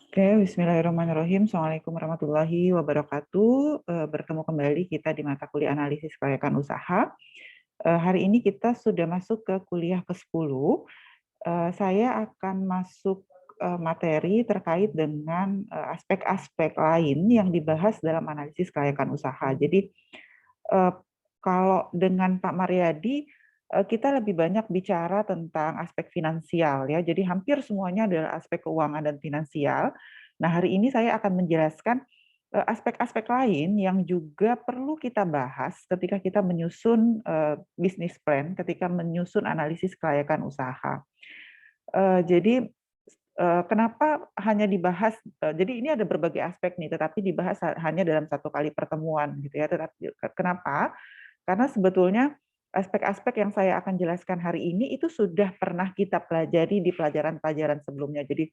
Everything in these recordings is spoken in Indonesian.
Oke, bismillahirrahmanirrahim. Assalamualaikum warahmatullahi wabarakatuh. Bertemu kembali kita di mata kuliah analisis kelayakan usaha. Hari ini kita sudah masuk ke kuliah ke-10. Saya akan masuk materi terkait dengan aspek-aspek lain yang dibahas dalam analisis kelayakan usaha. Jadi, eh, kalau dengan Pak Mariadi, kita lebih banyak bicara tentang aspek finansial ya. Jadi hampir semuanya adalah aspek keuangan dan finansial. Nah, hari ini saya akan menjelaskan aspek-aspek lain yang juga perlu kita bahas ketika kita menyusun bisnis plan, ketika menyusun analisis kelayakan usaha. Jadi kenapa hanya dibahas, jadi ini ada berbagai aspek nih, tetapi dibahas hanya dalam satu kali pertemuan gitu ya. Tetapi kenapa? Karena sebetulnya aspek-aspek yang saya akan jelaskan hari ini itu sudah pernah kita pelajari di pelajaran-pelajaran sebelumnya. Jadi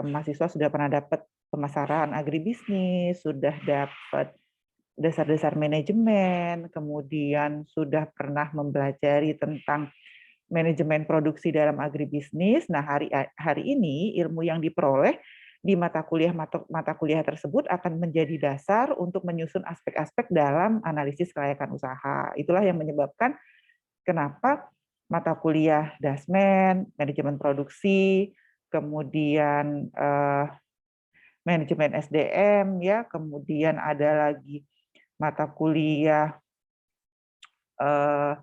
mahasiswa sudah pernah dapat pemasaran agribisnis, sudah dapat dasar-dasar manajemen, kemudian sudah pernah mempelajari tentang manajemen produksi dalam agribisnis. Nah, hari ini ilmu yang diperoleh di mata kuliah tersebut akan menjadi dasar untuk menyusun aspek-aspek dalam analisis kelayakan usaha. Itulah yang menyebabkan kenapa mata kuliah Dasmen, manajemen produksi, kemudian manajemen SDM ya, kemudian ada lagi mata kuliah eh,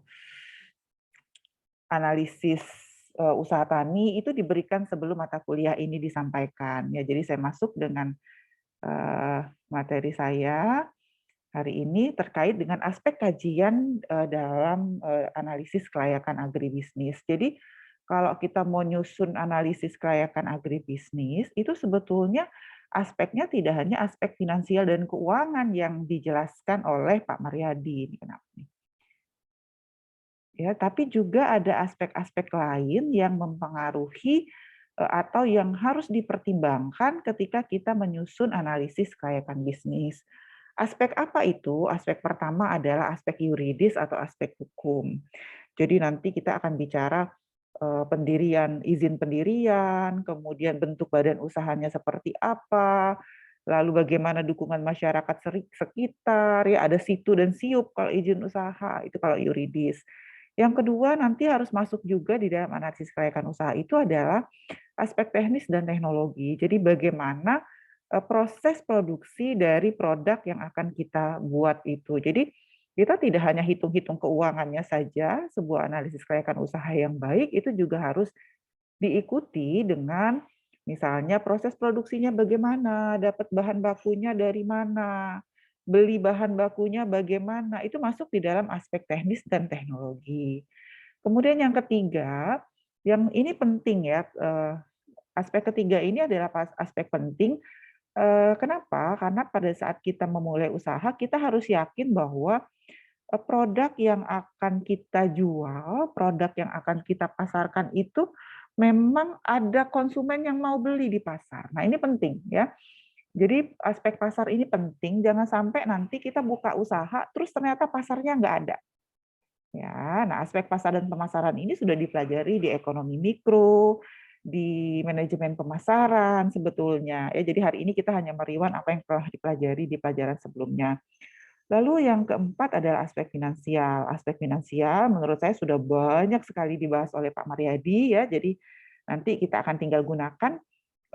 analisis usaha tani itu diberikan sebelum mata kuliah ini disampaikan. Ya, jadi saya masuk dengan materi saya hari ini terkait dengan aspek kajian dalam analisis kelayakan agribisnis. Jadi kalau kita mau nyusun analisis kelayakan agribisnis, itu sebetulnya aspeknya tidak hanya aspek finansial dan keuangan yang dijelaskan oleh Pak Mariadi. Ini kenapa nih? Ya, tapi juga ada aspek-aspek lain yang mempengaruhi atau yang harus dipertimbangkan ketika kita menyusun analisis kelayakan bisnis. Aspek apa itu? Aspek pertama adalah aspek yuridis atau aspek hukum. Jadi nanti kita akan bicara pendirian, izin pendirian, kemudian bentuk badan usahanya seperti apa, lalu bagaimana dukungan masyarakat sekitar, ya ada situ dan siup kalau izin usaha, itu kalau yuridis. Yang kedua nanti harus masuk juga di dalam analisis kelayakan usaha itu adalah aspek teknis dan teknologi. Jadi bagaimana proses produksi dari produk yang akan kita buat itu. Jadi kita tidak hanya hitung-hitung keuangannya saja, sebuah analisis kelayakan usaha yang baik itu juga harus diikuti dengan misalnya proses produksinya bagaimana, dapat bahan bakunya dari mana, beli bahan bakunya bagaimana, itu masuk di dalam aspek teknis dan teknologi. Kemudian yang ketiga, yang ini penting ya, aspek ketiga ini adalah aspek penting. Kenapa? Karena pada saat kita memulai usaha, kita harus yakin bahwa produk yang akan kita jual, produk yang akan kita pasarkan itu memang ada konsumen yang mau beli di pasar. Nah, ini penting ya. Jadi aspek pasar ini penting, jangan sampai nanti kita buka usaha terus ternyata pasarnya nggak ada. Ya, nah aspek pasar dan pemasaran ini sudah dipelajari di ekonomi mikro, di manajemen pemasaran sebetulnya. Ya, jadi hari ini kita hanya meriwan apa yang telah dipelajari di pelajaran sebelumnya. Lalu yang keempat adalah aspek finansial. Aspek finansial menurut saya sudah banyak sekali dibahas oleh Pak Mariadi ya. Jadi nanti kita akan tinggal gunakan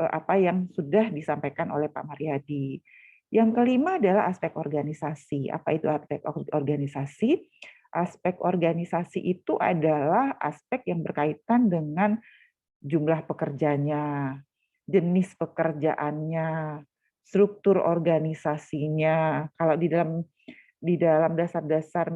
apa yang sudah disampaikan oleh Pak Mariadi. Yang kelima adalah aspek organisasi. Apa itu aspek organisasi? Aspek organisasi itu adalah aspek yang berkaitan dengan jumlah pekerjanya, jenis pekerjaannya, struktur organisasinya. Kalau di dalam dasar-dasar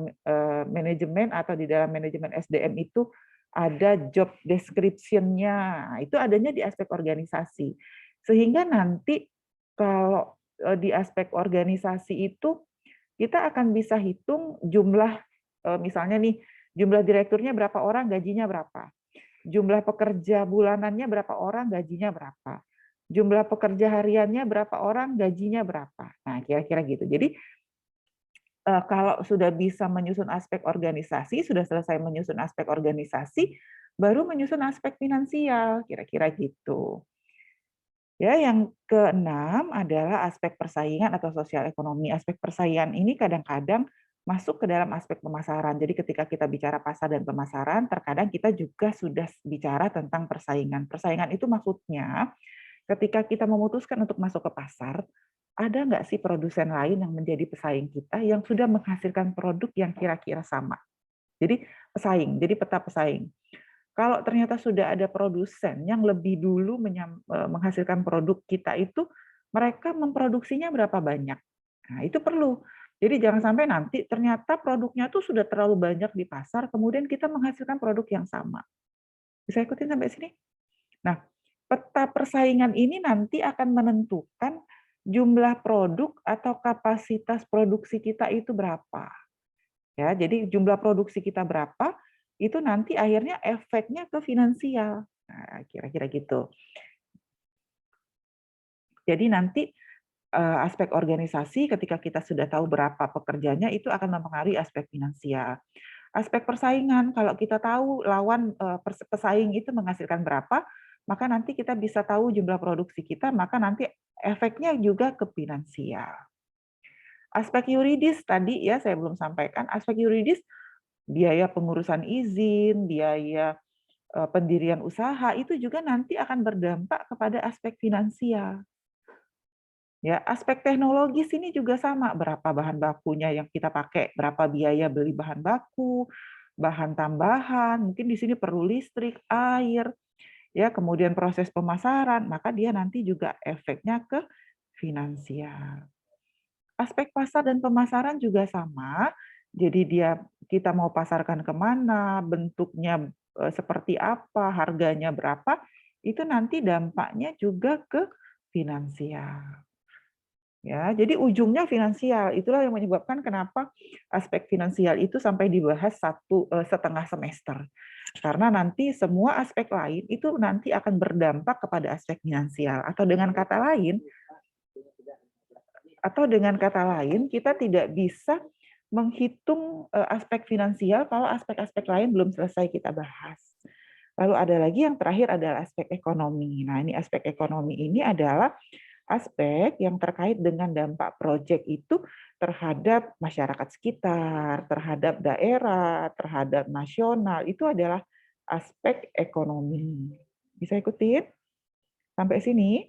manajemen atau di dalam manajemen SDM itu ada job description-nya. Itu adanya di aspek organisasi. Sehingga nanti kalau di aspek organisasi itu kita akan bisa hitung jumlah misalnya nih jumlah direkturnya berapa orang, gajinya berapa. Jumlah pekerja bulanannya berapa orang, gajinya berapa. Jumlah pekerja hariannya berapa orang, gajinya berapa. Nah, kira-kira gitu. Jadi kalau sudah bisa menyusun aspek organisasi, sudah selesai menyusun aspek organisasi, baru menyusun aspek finansial, kira-kira gitu. Ya, yang keenam adalah aspek persaingan atau sosial ekonomi. Aspek persaingan ini kadang-kadang masuk ke dalam aspek pemasaran. Jadi ketika kita bicara pasar dan pemasaran, terkadang kita juga sudah bicara tentang persaingan. Persaingan itu maksudnya ketika kita memutuskan untuk masuk ke pasar, ada nggak sih produsen lain yang menjadi pesaing kita yang sudah menghasilkan produk yang kira-kira sama. Jadi pesaing, jadi peta pesaing. Kalau ternyata sudah ada produsen yang lebih dulu menghasilkan produk kita itu, mereka memproduksinya berapa banyak. Nah, itu perlu. Jadi jangan sampai nanti ternyata produknya tuh sudah terlalu banyak di pasar, kemudian kita menghasilkan produk yang sama. Bisa ikutin sampai sini? Nah, peta persaingan ini nanti akan menentukan jumlah produk atau kapasitas produksi kita itu berapa. Ya, jadi jumlah produksi kita berapa, itu nanti akhirnya efeknya ke finansial. Nah, kira-kira gitu. Jadi nanti aspek organisasi ketika kita sudah tahu berapa pekerjanya itu akan mempengaruhi aspek finansial. Aspek persaingan, kalau kita tahu lawan pesaing itu menghasilkan berapa, maka nanti kita bisa tahu jumlah produksi kita, maka nanti efeknya juga ke finansial. Aspek yuridis tadi ya saya belum sampaikan, aspek yuridis biaya pengurusan izin, biaya pendirian usaha itu juga nanti akan berdampak kepada aspek finansial. Ya, aspek teknologis ini juga sama, berapa bahan bakunya yang kita pakai, berapa biaya beli bahan baku, bahan tambahan, mungkin di sini perlu listrik, air, ya, kemudian proses pemasaran, maka dia nanti juga efeknya ke finansial. Aspek pasar dan pemasaran juga sama, jadi kita mau pasarkan kemana, bentuknya seperti apa, harganya berapa, itu nanti dampaknya juga ke finansial. Ya, jadi ujungnya finansial. Itulah yang menyebabkan kenapa aspek finansial itu sampai dibahas setengah semester. Karena nanti semua aspek lain itu nanti akan berdampak kepada aspek finansial. Atau dengan kata lain, kita tidak bisa menghitung aspek finansial kalau aspek-aspek lain belum selesai kita bahas. Lalu ada lagi yang terakhir adalah aspek ekonomi. Nah, ini aspek ekonomi ini adalah aspek yang terkait dengan dampak proyek itu terhadap masyarakat sekitar, terhadap daerah, terhadap nasional, itu adalah aspek ekonomi. Bisa ikutin sampai sini?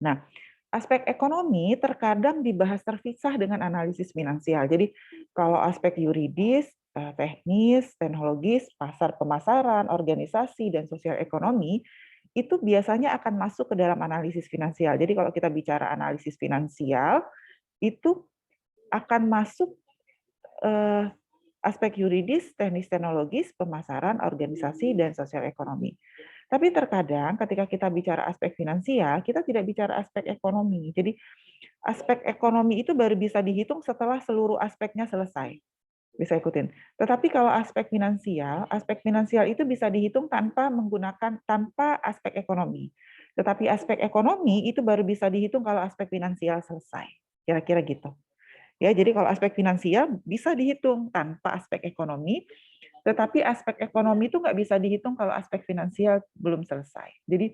Nah, aspek ekonomi terkadang dibahas terpisah dengan analisis finansial. Jadi, kalau aspek yuridis, teknis, teknologis, pasar pemasaran, organisasi, dan sosial ekonomi, itu biasanya akan masuk ke dalam analisis finansial. Jadi, kalau kita bicara analisis finansial, itu akan masuk aspek yuridis, teknis teknologis, pemasaran, organisasi, dan sosial ekonomi. Tapi terkadang ketika kita bicara aspek finansial, kita tidak bicara aspek ekonomi. Jadi aspek ekonomi itu baru bisa dihitung setelah seluruh aspeknya selesai. Bisa ikutin. Tetapi kalau aspek finansial itu bisa dihitung tanpa aspek ekonomi. Tetapi aspek ekonomi itu baru bisa dihitung kalau aspek finansial selesai. Kira-kira gitu. Ya, jadi kalau aspek finansial bisa dihitung tanpa aspek ekonomi, tetapi aspek ekonomi itu nggak bisa dihitung kalau aspek finansial belum selesai. Jadi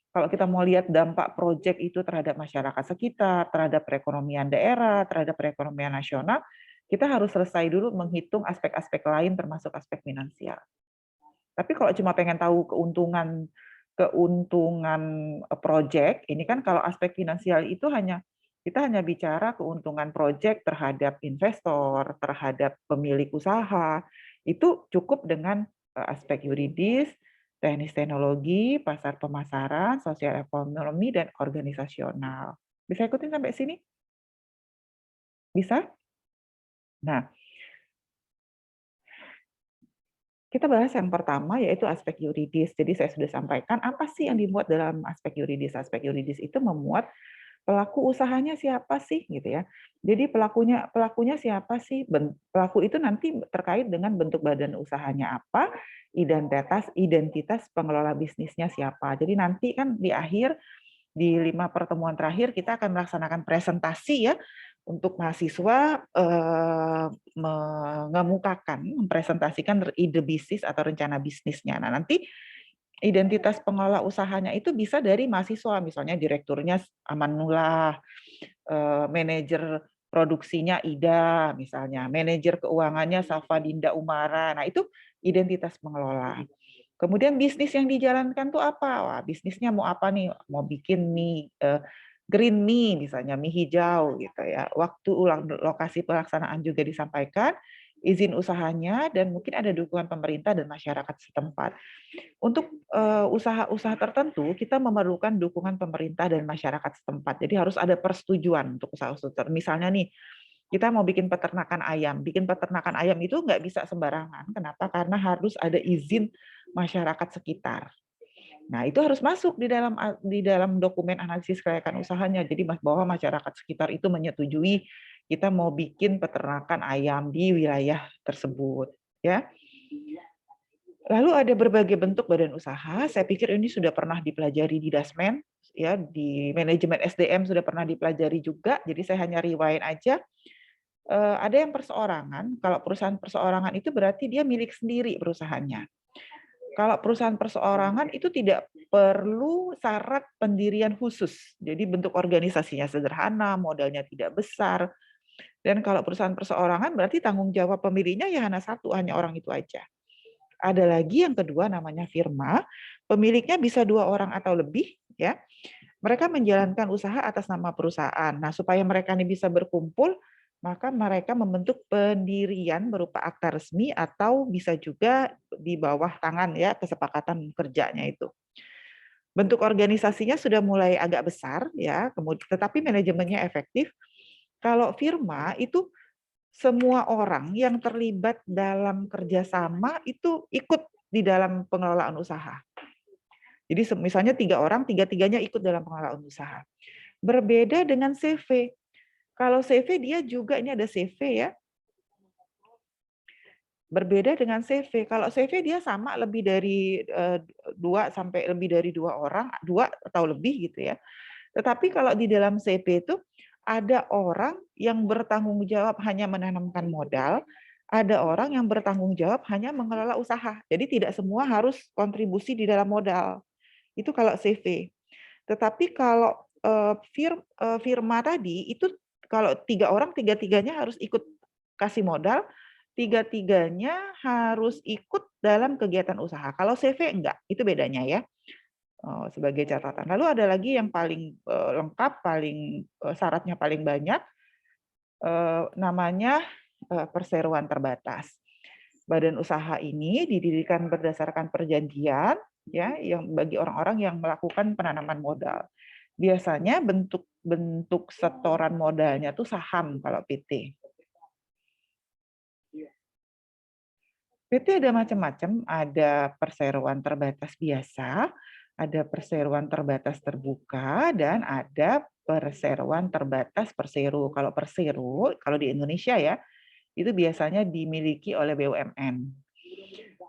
kalau kita mau lihat dampak proyek itu terhadap masyarakat sekitar, terhadap perekonomian daerah, terhadap perekonomian nasional, kita harus selesai dulu menghitung aspek-aspek lain termasuk aspek finansial. Tapi kalau cuma pengen tahu keuntungan keuntungan proyek, ini kan kalau aspek finansial itu kita hanya bicara keuntungan proyek terhadap investor, terhadap pemilik usaha, itu cukup dengan aspek yuridis, teknis teknologi, pasar pemasaran, sosial ekonomi, dan organisasional. Bisa ikutin sampai sini? Bisa? Nah, kita bahas yang pertama yaitu aspek yuridis. Jadi saya sudah sampaikan apa sih yang dimuat dalam aspek yuridis. Aspek yuridis itu memuat pelaku usahanya siapa sih gitu ya. Jadi pelakunya siapa sih? Pelaku itu nanti terkait dengan bentuk badan usahanya apa, identitas pengelola bisnisnya siapa. Jadi nanti kan di akhir di 5 pertemuan terakhir kita akan melaksanakan presentasi ya untuk mahasiswa mengemukakan, mempresentasikan ide bisnis atau rencana bisnisnya. Nah, nanti identitas pengelola usahanya itu bisa dari mahasiswa, misalnya direkturnya Amanullah, manajer produksinya Ida, misalnya, manajer keuangannya Safa Dinda Umara. Nah, itu identitas pengelola. Kemudian bisnis yang dijalankan tuh apa? Wah, bisnisnya mau apa nih? Mau bikin mie green mie misalnya, mie hijau gitu ya. Waktu lokasi pelaksanaan juga disampaikan, izin usahanya, dan mungkin ada dukungan pemerintah dan masyarakat setempat. Untuk usaha-usaha tertentu, kita memerlukan dukungan pemerintah dan masyarakat setempat. Jadi harus ada persetujuan untuk usaha-usaha tertentu. Misalnya nih, kita mau bikin peternakan ayam. Bikin peternakan ayam itu nggak bisa sembarangan. Kenapa? Karena harus ada izin masyarakat sekitar. Nah, itu harus masuk di dalam dokumen analisis kelayakan usahanya. Jadi bahwa masyarakat sekitar itu menyetujui kita mau bikin peternakan ayam di wilayah tersebut, ya. Lalu ada berbagai bentuk badan usaha. Saya pikir ini sudah pernah dipelajari di Dasmen, ya, di manajemen SDM sudah pernah dipelajari juga. Jadi saya hanya rewind aja. Ada yang perseorangan. Kalau perusahaan perseorangan itu berarti dia milik sendiri perusahaannya. Kalau perusahaan perseorangan itu tidak perlu syarat pendirian khusus. Jadi bentuk organisasinya sederhana, modalnya tidak besar. Dan kalau perusahaan perseorangan berarti tanggung jawab pemiliknya ya hanya satu, hanya orang itu aja. Ada lagi yang kedua namanya firma, pemiliknya bisa 2 orang atau lebih, ya. Mereka menjalankan usaha atas nama perusahaan. Nah, supaya mereka ini bisa berkumpul, maka mereka membentuk pendirian berupa akta resmi atau bisa juga di bawah tangan ya kesepakatan kerjanya itu. Bentuk organisasinya sudah mulai agak besar ya, kemudian tetapi manajemennya efektif. Kalau firma itu semua orang yang terlibat dalam kerjasama itu ikut di dalam pengelolaan usaha. Jadi misalnya 3 orang, tiga-tiganya ikut dalam pengelolaan usaha. Berbeda dengan CV. Kalau CV dia juga ini ada CV ya. Berbeda dengan CV. Kalau CV dia sama lebih dari 2 sampai lebih dari 2 orang, 2 atau lebih gitu ya. Tetapi kalau di dalam CV itu ada orang yang bertanggung jawab hanya menanamkan modal, ada orang yang bertanggung jawab hanya mengelola usaha. Jadi tidak semua harus kontribusi di dalam modal. Itu kalau CV. Tetapi kalau firma tadi itu kalau 3 orang, tiga-tiganya harus ikut kasih modal, tiga-tiganya harus ikut dalam kegiatan usaha. Kalau CV enggak, itu bedanya ya. Sebagai catatan. Lalu ada lagi yang paling lengkap, paling syaratnya paling banyak, namanya perseroan terbatas. Badan usaha ini didirikan berdasarkan perjanjian, ya, yang bagi orang-orang yang melakukan penanaman modal. Biasanya bentuk setoran modalnya tuh saham kalau PT. PT ada macam-macam, ada perseroan terbatas biasa, ada perseroan terbatas terbuka, dan ada perseroan terbatas persero. Kalau persero, kalau di Indonesia ya, itu biasanya dimiliki oleh BUMN.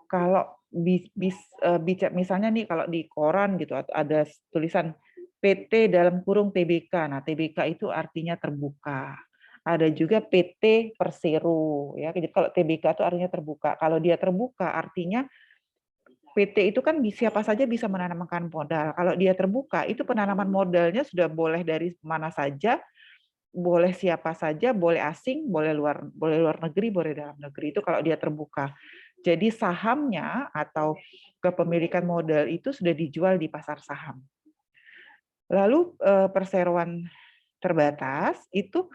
Kalau misalnya nih kalau di koran gitu ada tulisan PT dalam kurung TBK. Nah, TBK itu artinya terbuka. Ada juga PT Persero ya. Jadi kalau TBK itu artinya terbuka. Kalau dia terbuka artinya PT itu kan siapa saja bisa menanamkan modal. Kalau dia terbuka itu penanaman modalnya sudah boleh dari mana saja, boleh siapa saja, boleh asing, boleh luar negeri, boleh dalam negeri. Itu kalau dia terbuka. Jadi sahamnya atau kepemilikan modal itu sudah dijual di pasar saham. Lalu perseroan terbatas itu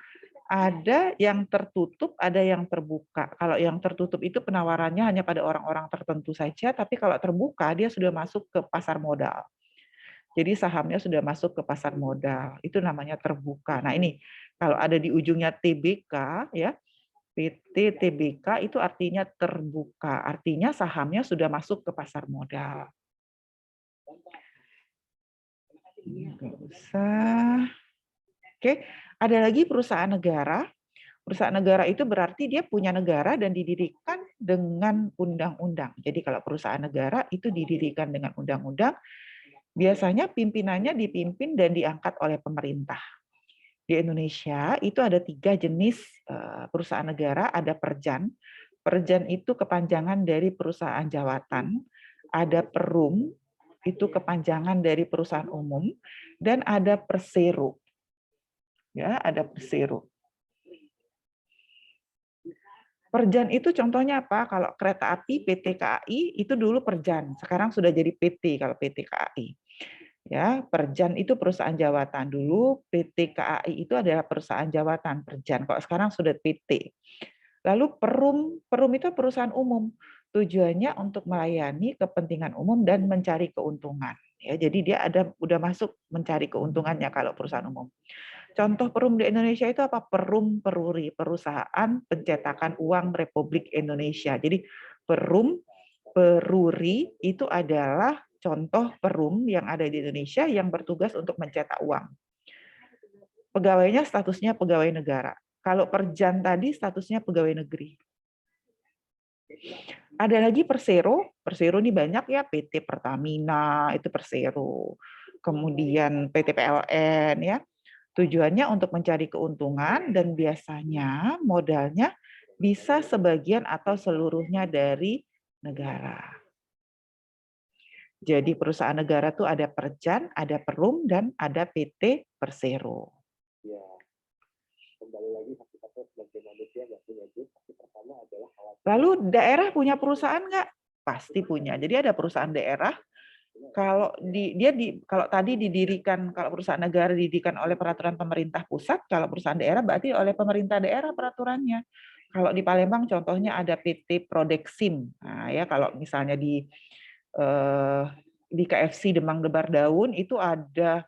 ada yang tertutup, ada yang terbuka. Kalau yang tertutup itu penawarannya hanya pada orang-orang tertentu saja, tapi kalau terbuka dia sudah masuk ke pasar modal. Jadi sahamnya sudah masuk ke pasar modal. Itu namanya terbuka. Nah, ini kalau ada di ujungnya TBK ya, PT TBK itu artinya terbuka. Artinya sahamnya sudah masuk ke pasar modal. Enggak usah. Oke, ada lagi perusahaan negara. Perusahaan negara itu berarti dia punya negara dan didirikan dengan undang-undang. Jadi kalau perusahaan negara itu didirikan dengan undang-undang, biasanya pimpinannya dipimpin dan diangkat oleh pemerintah. Di Indonesia itu ada 3 jenis perusahaan negara, ada Perjan. Perjan itu kepanjangan dari perusahaan jawatan, ada Perum, itu kepanjangan dari perusahaan umum, dan ada persero. Ya, ada persero. Perjan itu contohnya apa? Kalau kereta api PT KAI itu dulu Perjan, sekarang sudah jadi PT kalau PT KAI. Ya, Perjan itu perusahaan jawatan. Dulu PT KAI itu adalah perusahaan jawatan Perjan. Kok sekarang sudah PT. Lalu Perum itu perusahaan umum. Tujuannya untuk melayani kepentingan umum dan mencari keuntungan. Ya, jadi dia udah masuk mencari keuntungannya kalau perusahaan umum. Contoh Perum di Indonesia itu apa? Perum Peruri, Perusahaan Pencetakan Uang Republik Indonesia. Jadi Perum Peruri itu adalah contoh perum yang ada di Indonesia yang bertugas untuk mencetak uang. Pegawainya statusnya pegawai negara. Kalau Perjan tadi statusnya pegawai negeri. Ada lagi Persero. Persero ini banyak ya, PT Pertamina itu Persero. Kemudian PT PLN ya. Tujuannya untuk mencari keuntungan dan biasanya modalnya bisa sebagian atau seluruhnya dari negara. Jadi perusahaan negara tuh ada Perjan, ada Perum, dan ada PT Persero. Ya, kembali lagi hakikatnya sebagai manusia nggak punya duit, tapi pertama adalah lalu daerah punya perusahaan nggak? Pasti punya. Jadi ada perusahaan daerah. Kalau kalau tadi didirikan, kalau perusahaan negara didirikan oleh peraturan pemerintah pusat, kalau perusahaan daerah berarti oleh pemerintah daerah peraturannya. Kalau di Palembang contohnya ada PT Prodeksim. Nah, ya kalau misalnya di KFC Demang Debar Daun itu ada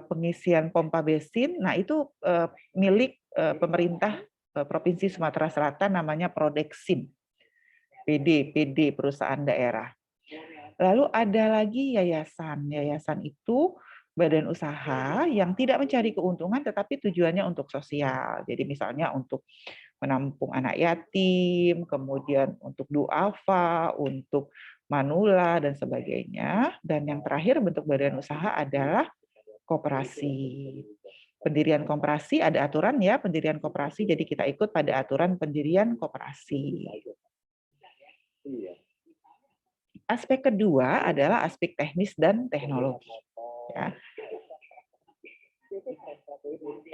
pengisian pompa bensin. Nah, itu milik pemerintah Provinsi Sumatera Selatan namanya Prodeksim. PD perusahaan daerah. Lalu ada lagi yayasan. Yayasan itu badan usaha yang tidak mencari keuntungan tetapi tujuannya untuk sosial. Jadi misalnya untuk menampung anak yatim, kemudian untuk duafa, untuk manula dan sebagainya. Dan yang terakhir bentuk badan usaha adalah koperasi. Pendirian koperasi ada aturan ya, pendirian koperasi, jadi kita ikut pada aturan pendirian koperasi. Aspek kedua adalah aspek teknis dan teknologi. Ya.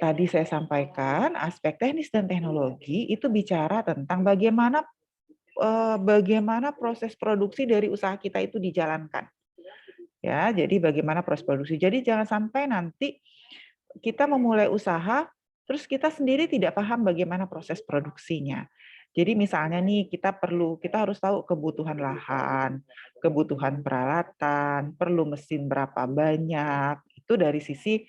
Tadi saya sampaikan aspek teknis dan teknologi itu bicara tentang bagaimana proses produksi dari usaha kita itu dijalankan. Ya, jadi bagaimana proses produksi. Jadi jangan sampai nanti kita memulai usaha terus kita sendiri tidak paham bagaimana proses produksinya. Jadi misalnya nih kita harus tahu kebutuhan lahan, kebutuhan peralatan, perlu mesin berapa banyak, itu dari sisi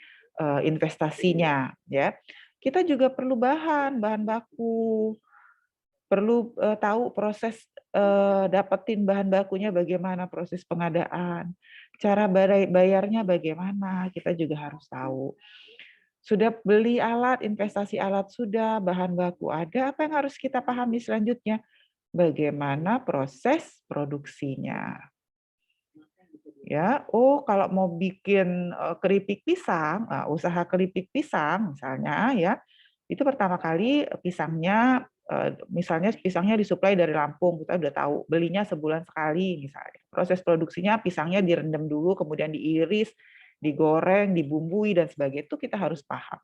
investasinya ya. Kita juga perlu bahan baku, perlu tahu proses dapetin bahan bakunya bagaimana, proses pengadaan, cara bayarnya bagaimana, kita juga harus tahu. Sudah beli alat, investasi alat sudah, bahan baku ada, apa yang harus kita pahami selanjutnya? Bagaimana proses produksinya. Ya, kalau mau bikin keripik pisang, usaha keripik pisang misalnya ya, itu pertama kali pisangnya misalnya pisangnya disuplai dari Lampung, kita udah tahu belinya sebulan sekali misalnya. Proses produksinya pisangnya direndam dulu, kemudian diiris, digoreng, dibumbui dan sebagainya, itu kita harus paham.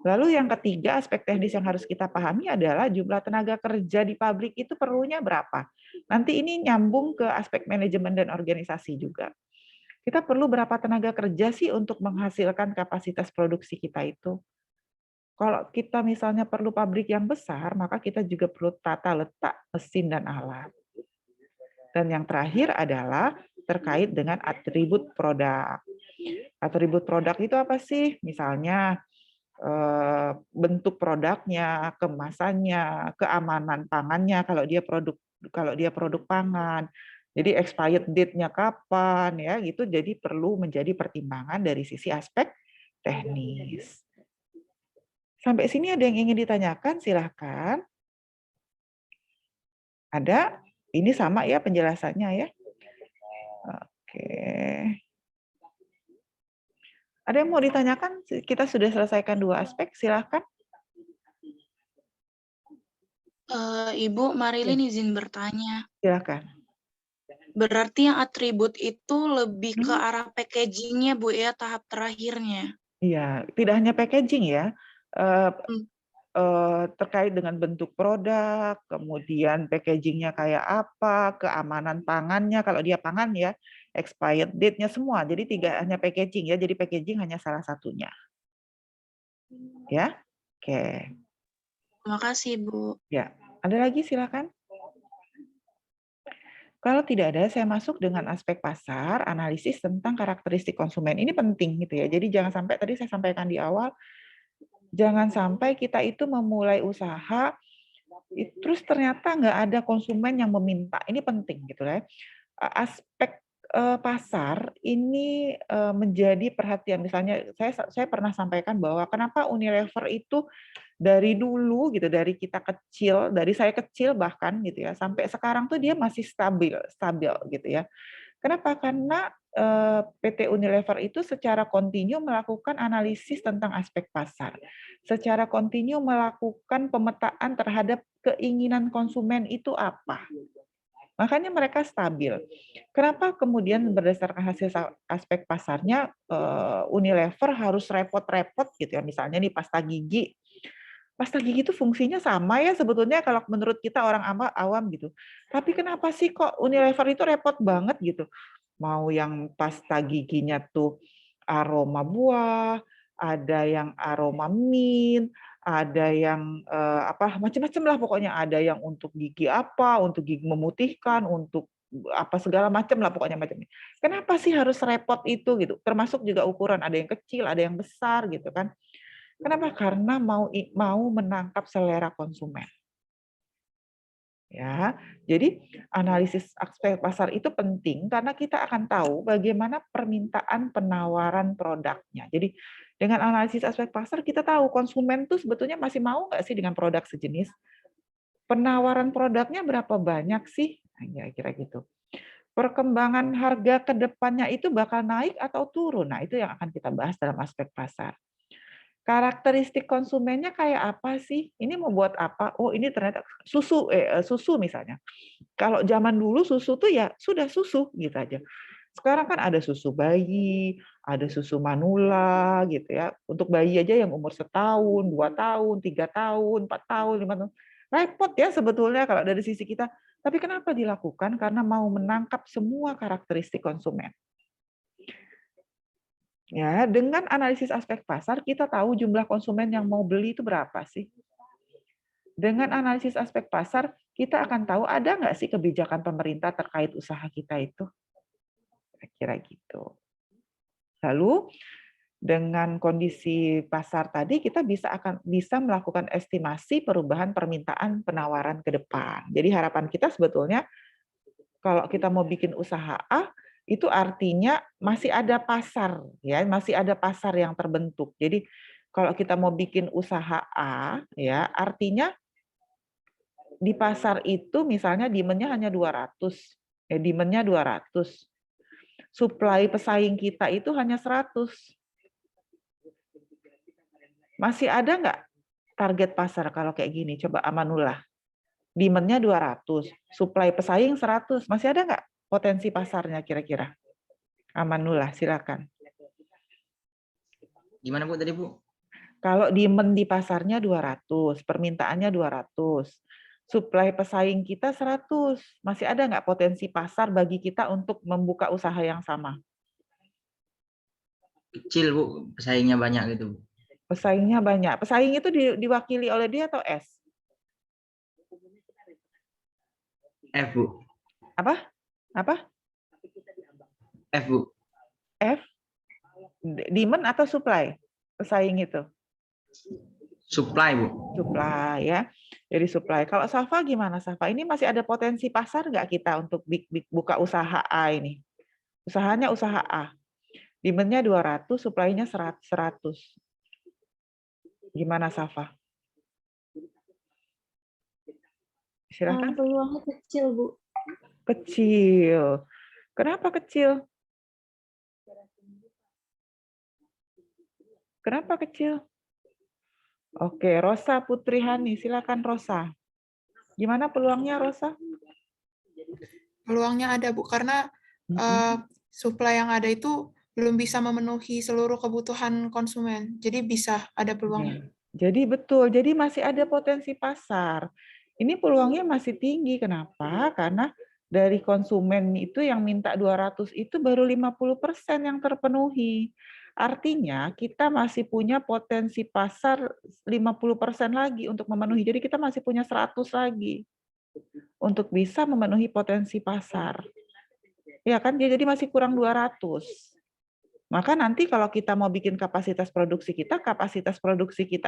Lalu yang ketiga, aspek teknis yang harus kita pahami adalah jumlah tenaga kerja di pabrik itu perlunya berapa. Nanti ini nyambung ke aspek manajemen dan organisasi juga. Kita perlu berapa tenaga kerja sih untuk menghasilkan kapasitas produksi kita itu. Kalau kita misalnya perlu pabrik yang besar, maka kita juga perlu tata letak mesin dan alat. Dan yang terakhir adalah terkait dengan atribut produk. Atribut produk itu apa sih? Misalnya bentuk produknya, kemasannya, keamanan pangannya kalau dia produk pangan. Jadi expired date-nya kapan ya gitu, jadi perlu menjadi pertimbangan dari sisi aspek teknis. Sampai sini ada yang ingin ditanyakan, silahkan. Ada? Ini sama ya penjelasannya ya. Oke. Ada yang mau ditanyakan? Kita sudah selesaikan 2 aspek, silahkan. Ibu Marilyn izin bertanya. Silakan. Berarti yang atribut itu lebih ke Hmm, arah packaging-nya, Bu, ya, tahap terakhirnya? Iya, tidak hanya packaging ya, eh, Mmm, terkait dengan bentuk produk, kemudian packaging-nya kayak apa, keamanan pangannya, kalau dia pangan ya, expired date-nya semua. Jadi tidak hanya packaging ya, jadi packaging hanya salah satunya. Ya, oke. terima kasih, Bu. Ya, ada lagi silakan. Kalau tidak ada, saya masuk dengan aspek pasar, analisis tentang karakteristik konsumen. Ini penting gitu ya. Jadi jangan sampai tadi saya sampaikan di awal, jangan sampai kita itu memulai usaha, terus ternyata nggak ada konsumen yang meminta. Ini penting gitu ya. Aspek pasar ini menjadi perhatian. Misalnya saya pernah sampaikan bahwa kenapa Unilever itu dari dulu gitu, dari kita kecil, dari saya kecil bahkan gitu ya, sampai sekarang tuh dia masih stabil stabil gitu ya. Kenapa? Karena PT Unilever itu secara kontinu melakukan analisis tentang aspek pasar, secara kontinu melakukan pemetaan terhadap keinginan konsumen itu apa. Makanya mereka stabil. Kenapa kemudian berdasarkan hasil aspek pasarnya Unilever harus repot-repot gitu ya, misalnya nih pasta gigi. Pasta gigi itu fungsinya sama ya sebetulnya kalau menurut kita orang awam gitu. Tapi kenapa sih kok Unilever itu repot banget gitu? Mau yang pasta giginya tuh aroma buah, ada yang aroma mint, ada yang apa macam-macam lah pokoknya, ada yang untuk gigi apa, untuk gigi memutihkan, untuk apa segala macam lah pokoknya macam. Kenapa sih harus repot itu gitu? Termasuk juga ukuran, ada yang kecil, ada yang besar gitu kan. Kenapa? Karena mau menangkap selera konsumen. Ya, jadi analisis aspek pasar itu penting karena kita akan tahu bagaimana permintaan penawaran produknya. Jadi dengan analisis aspek pasar kita tahu konsumen tuh sebetulnya masih mau nggak sih dengan produk sejenis. Penawaran produknya berapa banyak sih? Nah, kira-kira gitu. Perkembangan harga ke depannya itu bakal naik atau turun. Nah, itu yang akan kita bahas dalam aspek pasar. Karakteristik konsumennya kayak apa sih? Ini mau buat apa? Oh, ini ternyata susu misalnya. Kalau zaman dulu susu tuh ya sudah susu gitu aja. Sekarang kan ada susu bayi, ada susu manula gitu ya. Untuk bayi aja yang umur 1 tahun, 2 tahun, 3 tahun, 4 tahun, 5 tahun. Repot ya sebetulnya kalau dari sisi kita. Tapi kenapa dilakukan? Karena mau menangkap semua karakteristik konsumen. Ya, dengan analisis aspek pasar kita tahu jumlah konsumen yang mau beli itu berapa sih. Dengan analisis aspek pasar, kita akan tahu ada nggak sih kebijakan pemerintah terkait usaha kita itu. Kira-kira gitu. Lalu dengan kondisi pasar tadi kita bisa melakukan estimasi perubahan permintaan penawaran ke depan. Jadi harapan kita sebetulnya kalau kita mau bikin usaha A itu artinya masih ada pasar ya, masih ada pasar yang terbentuk. Jadi kalau kita mau bikin usaha A ya, artinya di pasar itu misalnya demand-nya hanya 200. Demand-nya 200. Supply pesaing kita itu hanya 100. Masih ada nggak target pasar kalau kayak gini? Coba Amanullah. Demand-nya 200, supply pesaing 100. Masih ada nggak potensi pasarnya kira-kira? Amanullah, silakan. Gimana Bu tadi Bu? Kalau demand di pasarnya 200, permintaannya 200, supply pesaing kita 100. Masih ada nggak potensi pasar bagi kita untuk membuka usaha yang sama? Kecil Bu, pesaingnya banyak gitu Bu. Pesaingnya banyak. Pesaing itu diwakili oleh dia atau S? F Bu. Apa? Apa? F Bu. F? Demand atau supply? Pesaing itu? Supply Bu. Supply ya. Jadi supply. Kalau Safa gimana Safa? Ini masih ada potensi pasar nggak kita untuk buka usaha A ini? Usahanya usaha A. Demand-nya 200, supply-nya 100. Gimana Safa? Silakan. Peluangnya kecil, Bu. Kecil. Kenapa kecil? Kenapa kecil? Oke, Rosa Putri Hani, silakan Rosa. Gimana peluangnya Rosa? peluangnya ada, Bu, karena supply yang ada itu belum bisa memenuhi seluruh kebutuhan konsumen. Jadi bisa ada peluangnya. Jadi betul, jadi masih ada potensi pasar. Ini peluangnya masih tinggi. Kenapa? Karena dari konsumen itu yang minta 200 itu baru 50% yang terpenuhi. Artinya kita masih punya potensi pasar 50% lagi untuk memenuhi. Jadi kita masih punya 100 lagi untuk bisa memenuhi potensi pasar. Ya kan, jadi masih kurang 200. Maka nanti kalau kita mau bikin kapasitas produksi kita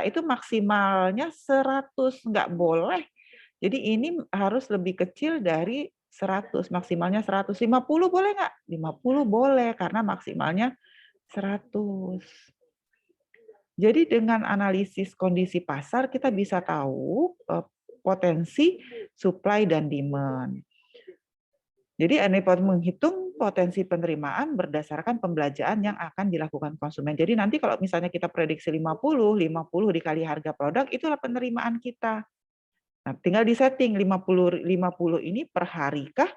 itu maksimalnya 100, nggak boleh. Jadi ini harus lebih kecil dari 100, maksimalnya 100. 50 boleh nggak? 50 boleh, karena maksimalnya 100. Jadi dengan analisis kondisi pasar, kita bisa tahu potensi supply dan demand. Jadi Anipot menghitung potensi penerimaan berdasarkan pembelanjaan yang akan dilakukan konsumen. Jadi nanti kalau misalnya kita prediksi 50 dikali harga produk, itulah penerimaan kita. Nah, tinggal disetting 50 ini per hari kah,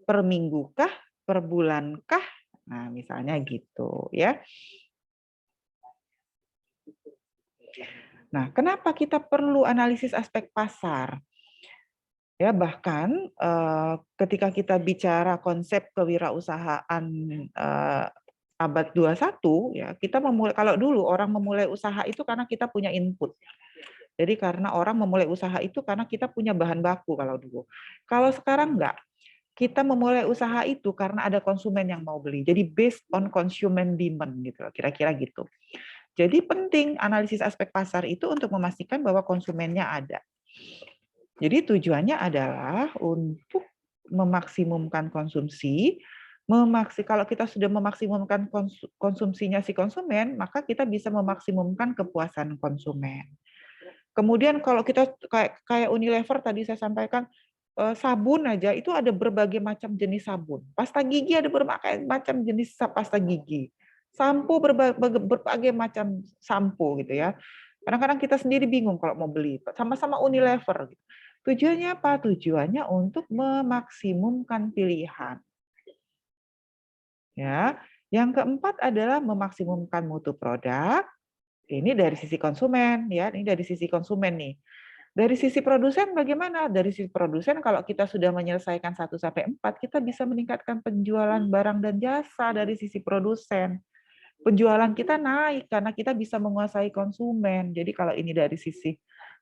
per minggu kah, per bulan kah? Nah, misalnya gitu ya. Nah, kenapa kita perlu analisis aspek pasar? Ya, bahkan ketika kita bicara konsep kewirausahaan abad 21 ya, kita memulai, kalau dulu orang memulai usaha itu karena kita punya input. Jadi karena orang memulai usaha itu karena kita punya bahan baku kalau dulu. Kalau sekarang enggak. Kita memulai usaha itu karena ada konsumen yang mau beli. Jadi based on consumer demand gitu, kira-kira gitu. Jadi penting analisis aspek pasar itu untuk memastikan bahwa konsumennya ada. Jadi tujuannya adalah untuk memaksimumkan konsumsi, kalau kita sudah memaksimumkan konsumsinya si konsumen, maka kita bisa memaksimumkan kepuasan konsumen. Kemudian kalau kita kayak Unilever tadi saya sampaikan, sabun aja itu ada berbagai macam jenis sabun. Pasta gigi ada berbagai macam jenis pasta gigi. Sampo berbagai macam sampo gitu ya. Kadang-kadang kita sendiri bingung kalau mau beli. Sama-sama Unilever. Tujuannya apa? Tujuannya untuk memaksimumkan pilihan. Ya, yang keempat adalah memaksimumkan mutu produk. Ini dari sisi konsumen, ya. Ini dari sisi konsumen nih. Dari sisi produsen bagaimana? Dari sisi produsen kalau kita sudah menyelesaikan 1 sampai 4, kita bisa meningkatkan penjualan barang dan jasa dari sisi produsen. Penjualan kita naik karena kita bisa menguasai konsumen. Jadi kalau ini dari sisi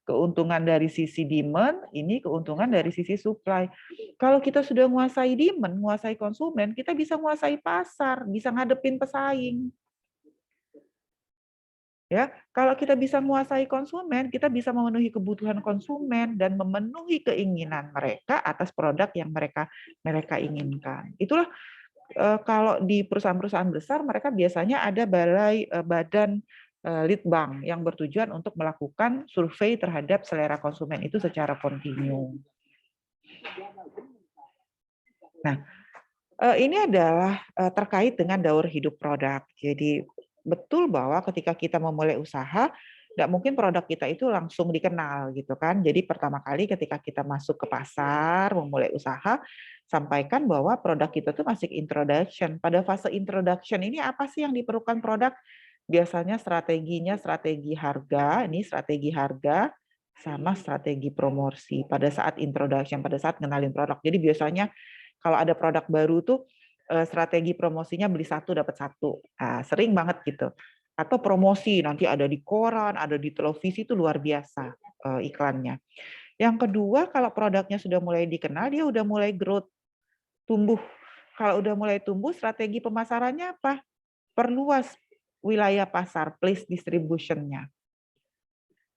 keuntungan dari sisi demand, ini keuntungan dari sisi supply. Kalau kita sudah menguasai demand, menguasai konsumen, kita bisa menguasai pasar, bisa ngadepin pesaing. Ya, kalau kita bisa menguasai konsumen, kita bisa memenuhi kebutuhan konsumen dan memenuhi keinginan mereka atas produk yang mereka inginkan. Itulah kalau di perusahaan-perusahaan besar, mereka biasanya ada badan lead bank yang bertujuan untuk melakukan survei terhadap selera konsumen itu secara kontinu. Nah, ini adalah terkait dengan daur hidup produk. Jadi betul bahwa ketika kita memulai usaha, nggak mungkin produk kita itu langsung dikenal gitu kan. Jadi pertama kali ketika kita masuk ke pasar, memulai usaha, sampaikan bahwa produk kita tuh masih introduction. Pada fase introduction ini apa sih yang diperlukan produk? Biasanya strateginya strategi harga, ini strategi harga sama strategi promosi pada saat introduction, pada saat kenalin produk. Jadi biasanya kalau ada produk baru tuh strategi promosinya beli 1 dapat 1. Nah, sering banget gitu. Atau promosi nanti ada di koran, ada di televisi itu luar biasa iklannya. Yang kedua, kalau produknya sudah mulai dikenal, dia udah mulai growth, tumbuh. Kalau udah mulai tumbuh, strategi pemasarannya apa? Perluas wilayah pasar, place distribution-nya.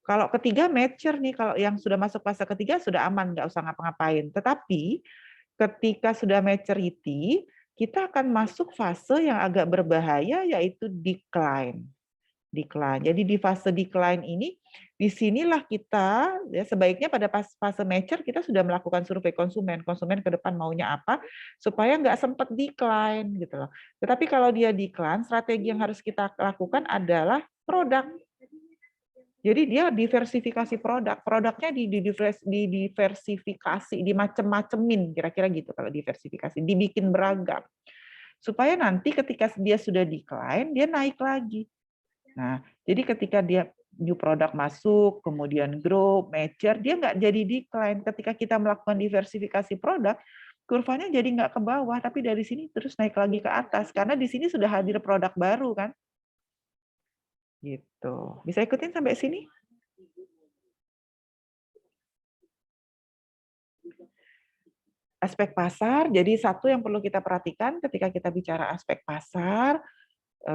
Kalau ketiga mature nih, kalau yang sudah masuk fase ketiga sudah aman, nggak usah ngapa-ngapain. Tetapi ketika sudah maturity, kita akan masuk fase yang agak berbahaya, yaitu decline. Jadi di fase decline ini, disinilah kita ya sebaiknya pada fase mature kita sudah melakukan survei konsumen ke depan maunya apa supaya nggak sempat decline gitu loh. Tetapi kalau dia decline, strategi yang harus kita lakukan adalah produk. Jadi dia diversifikasi produk, produknya didiversifikasi, dimacem-macemin, kira-kira gitu kalau diversifikasi, dibikin beragam. Supaya nanti ketika dia sudah decline, dia naik lagi. Nah, jadi ketika dia new product masuk, kemudian grow, mature, dia nggak jadi decline. Ketika kita melakukan diversifikasi produk, kurvanya jadi nggak ke bawah, tapi dari sini terus naik lagi ke atas, karena di sini sudah hadir produk baru kan. Gitu. Bisa ikutin sampai sini? Aspek pasar, jadi satu yang perlu kita perhatikan ketika kita bicara aspek pasar,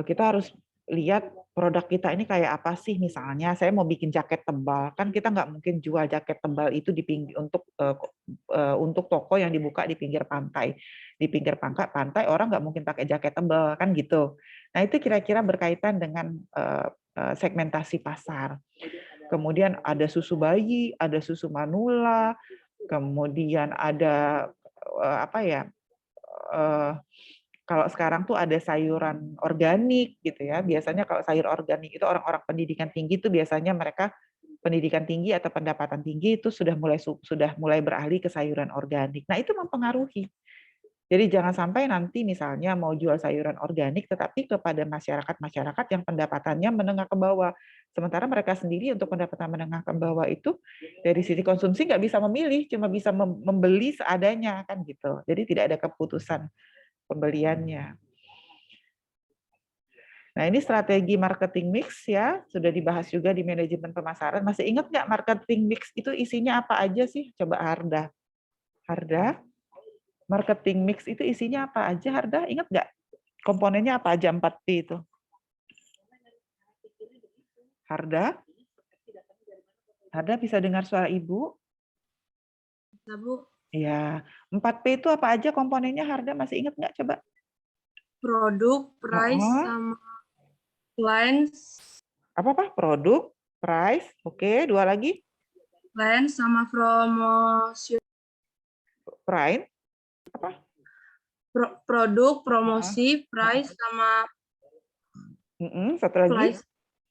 kita harus lihat produk kita ini kayak apa sih. Misalnya saya mau bikin jaket tebal, kan kita nggak mungkin jual jaket tebal itu di pinggir untuk toko yang dibuka di pinggir pantai. Di pinggir pantai orang nggak mungkin pakai jaket tebal kan gitu. Nah itu kira-kira berkaitan dengan segmentasi pasar. Kemudian ada susu bayi, ada susu manula, kemudian ada apa ya? Kalau sekarang tuh ada sayuran organik gitu ya. Biasanya kalau sayur organik itu orang-orang pendidikan tinggi itu biasanya mereka pendidikan tinggi atau pendapatan tinggi itu sudah mulai beralih ke sayuran organik. Nah, itu mempengaruhi. Jadi jangan sampai nanti misalnya mau jual sayuran organik tetapi kepada masyarakat-masyarakat yang pendapatannya menengah ke bawah. Sementara mereka sendiri untuk pendapatan menengah ke bawah itu dari sisi konsumsi nggak bisa memilih, cuma bisa membeli seadanya kan gitu. Jadi tidak ada keputusan pembeliannya. Nah, ini strategi marketing mix ya, sudah dibahas juga di manajemen pemasaran. Masih ingat nggak marketing mix itu isinya apa aja sih? Coba Harda. Harda, marketing mix itu isinya apa aja, Harda? Ingat nggak? Komponennya apa aja 4P itu? Harda? Harda bisa dengar suara Ibu? Bisa, Bu. Ya, 4P itu apa aja komponennya, Harda? Masih ingat nggak? Coba. Produk, price, sama plans. Apa? Produk, price, oke. Dua lagi? Plans sama promosi. Price, apa? Produk, promosi, price, sama Satu lagi?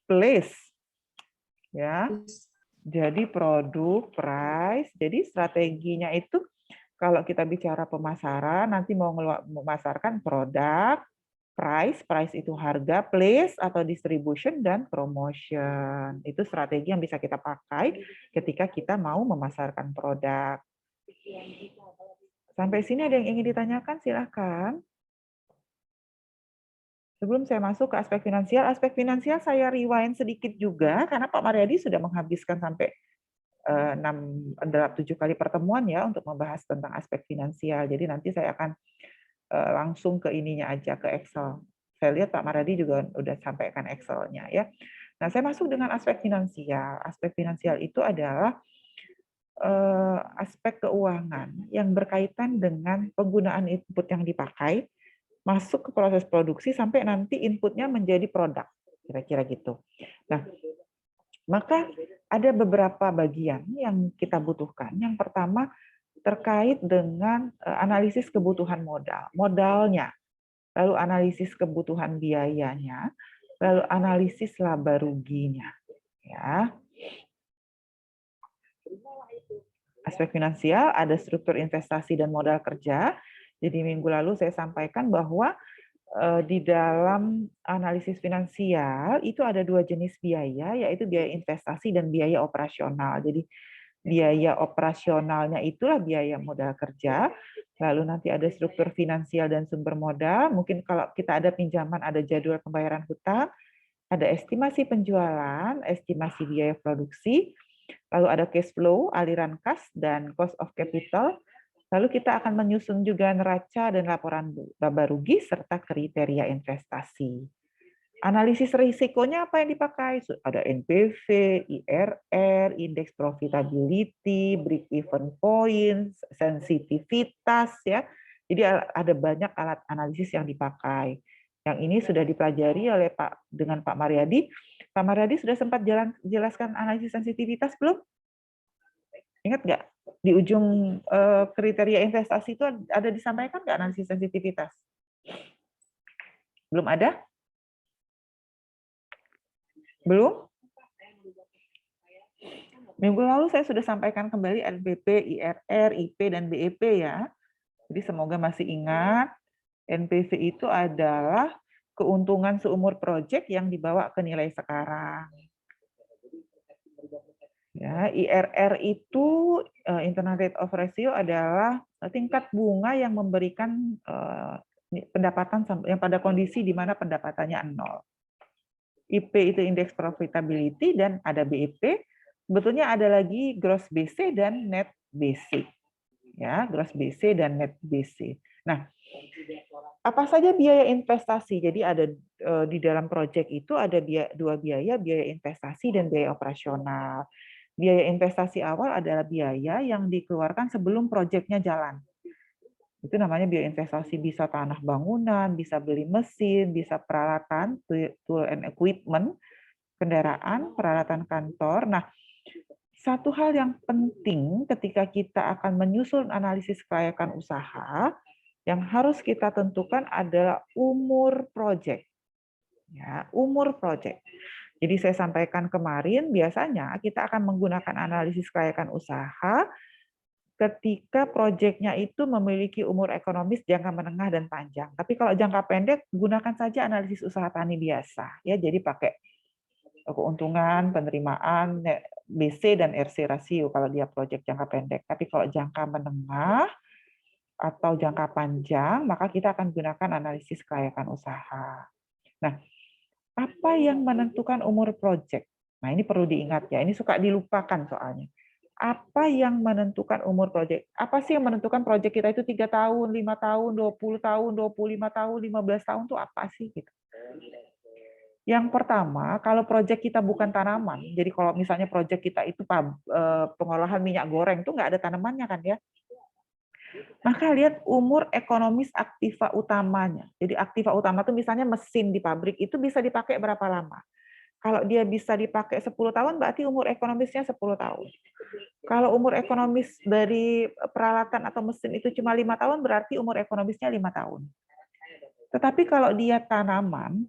Place. Ya. price. Jadi produk, price. Jadi strateginya itu kalau kita bicara pemasaran, nanti mau memasarkan produk, price itu harga, place atau distribution, dan promotion. Itu strategi yang bisa kita pakai ketika kita mau memasarkan produk. Sampai sini ada yang ingin ditanyakan? Silahkan. Sebelum saya masuk ke aspek finansial saya rewind sedikit juga, karena Pak Mariadi sudah menghabiskan sampai 7 kali pertemuan ya untuk membahas tentang aspek finansial. Jadi nanti saya akan langsung ke ininya aja, ke Excel. Saya lihat Pak Mariadi juga udah sampaikan Excel-nya ya. Nah, saya masuk dengan aspek finansial. Aspek finansial itu adalah aspek keuangan yang berkaitan dengan penggunaan input yang dipakai masuk ke proses produksi sampai nanti inputnya menjadi produk, kira-kira gitu. Nah, maka ada beberapa bagian yang kita butuhkan. Yang pertama terkait dengan analisis kebutuhan modalnya, lalu analisis kebutuhan biayanya, lalu analisis laba ruginya. Ya. Aspek finansial ada struktur investasi dan modal kerja. Jadi minggu lalu saya sampaikan bahwa di dalam analisis finansial itu ada 2 jenis biaya, yaitu biaya investasi dan biaya operasional. Jadi biaya operasionalnya itulah biaya modal kerja, lalu nanti ada struktur finansial dan sumber modal. Mungkin kalau kita ada pinjaman, ada jadwal pembayaran hutang, ada estimasi penjualan, estimasi biaya produksi, lalu ada cash flow, aliran kas, dan cost of capital. Lalu kita akan menyusun juga neraca dan laporan laba rugi serta kriteria investasi. Analisis risikonya apa yang dipakai? Ada NPV, IRR, indeks profitability, break even point, sensitivitas ya. Jadi ada banyak alat analisis yang dipakai. Yang ini sudah dipelajari oleh Pak Mariadi. Pak Mariadi sudah sempat jelaskan analisis sensitivitas belum? Ingat nggak? Di ujung kriteria investasi itu ada disampaikan nggak analisis sensitivitas? Belum ada? Belum? Minggu lalu saya sudah sampaikan kembali NPP, IRR, IP, dan BEP ya. Jadi semoga masih ingat, NPV itu adalah keuntungan seumur proyek yang dibawa ke nilai sekarang. Ya, IRR itu internal rate of ratio adalah tingkat bunga yang memberikan pendapatan yang pada kondisi di mana pendapatannya 0. IP itu indeks profitability dan ada BEP. Sebetulnya ada lagi gross BC dan net BC. Ya, gross BC dan net BC. Nah, apa saja biaya investasi? Jadi ada di dalam proyek itu ada dua biaya investasi dan biaya operasional. Biaya investasi awal adalah biaya yang dikeluarkan sebelum proyeknya jalan. Itu namanya biaya investasi, bisa tanah bangunan, bisa beli mesin, bisa peralatan, tool and equipment, kendaraan, peralatan kantor. Nah, satu hal yang penting ketika kita akan menyusun analisis kelayakan usaha, yang harus kita tentukan adalah umur proyek. Ya, umur proyek. Jadi saya sampaikan kemarin, biasanya kita akan menggunakan analisis kelayakan usaha ketika proyeknya itu memiliki umur ekonomis jangka menengah dan panjang. Tapi kalau jangka pendek, gunakan saja analisis usaha tani biasa. Ya, jadi pakai keuntungan, penerimaan, BC dan RC rasio kalau dia proyek jangka pendek. Tapi kalau jangka menengah atau jangka panjang, maka kita akan gunakan analisis kelayakan usaha. Nah, apa yang menentukan umur proyek? Nah, ini perlu diingat ya, ini suka dilupakan soalnya. Apa yang menentukan umur proyek? Apa sih yang menentukan proyek kita itu 3 tahun, 5 tahun, 20 tahun, 25 tahun, 15 tahun itu apa sih? Gitu. Yang pertama, kalau proyek kita bukan tanaman, jadi kalau misalnya proyek kita itu pengolahan minyak goreng, itu nggak ada tanamannya kan ya? Maka lihat umur ekonomis aktiva utamanya. Jadi aktiva utama itu misalnya mesin di pabrik itu bisa dipakai berapa lama. Kalau dia bisa dipakai 10 tahun, berarti umur ekonomisnya 10 tahun. Kalau umur ekonomis dari peralatan atau mesin itu cuma 5 tahun, berarti umur ekonomisnya 5 tahun. Tetapi kalau dia tanaman,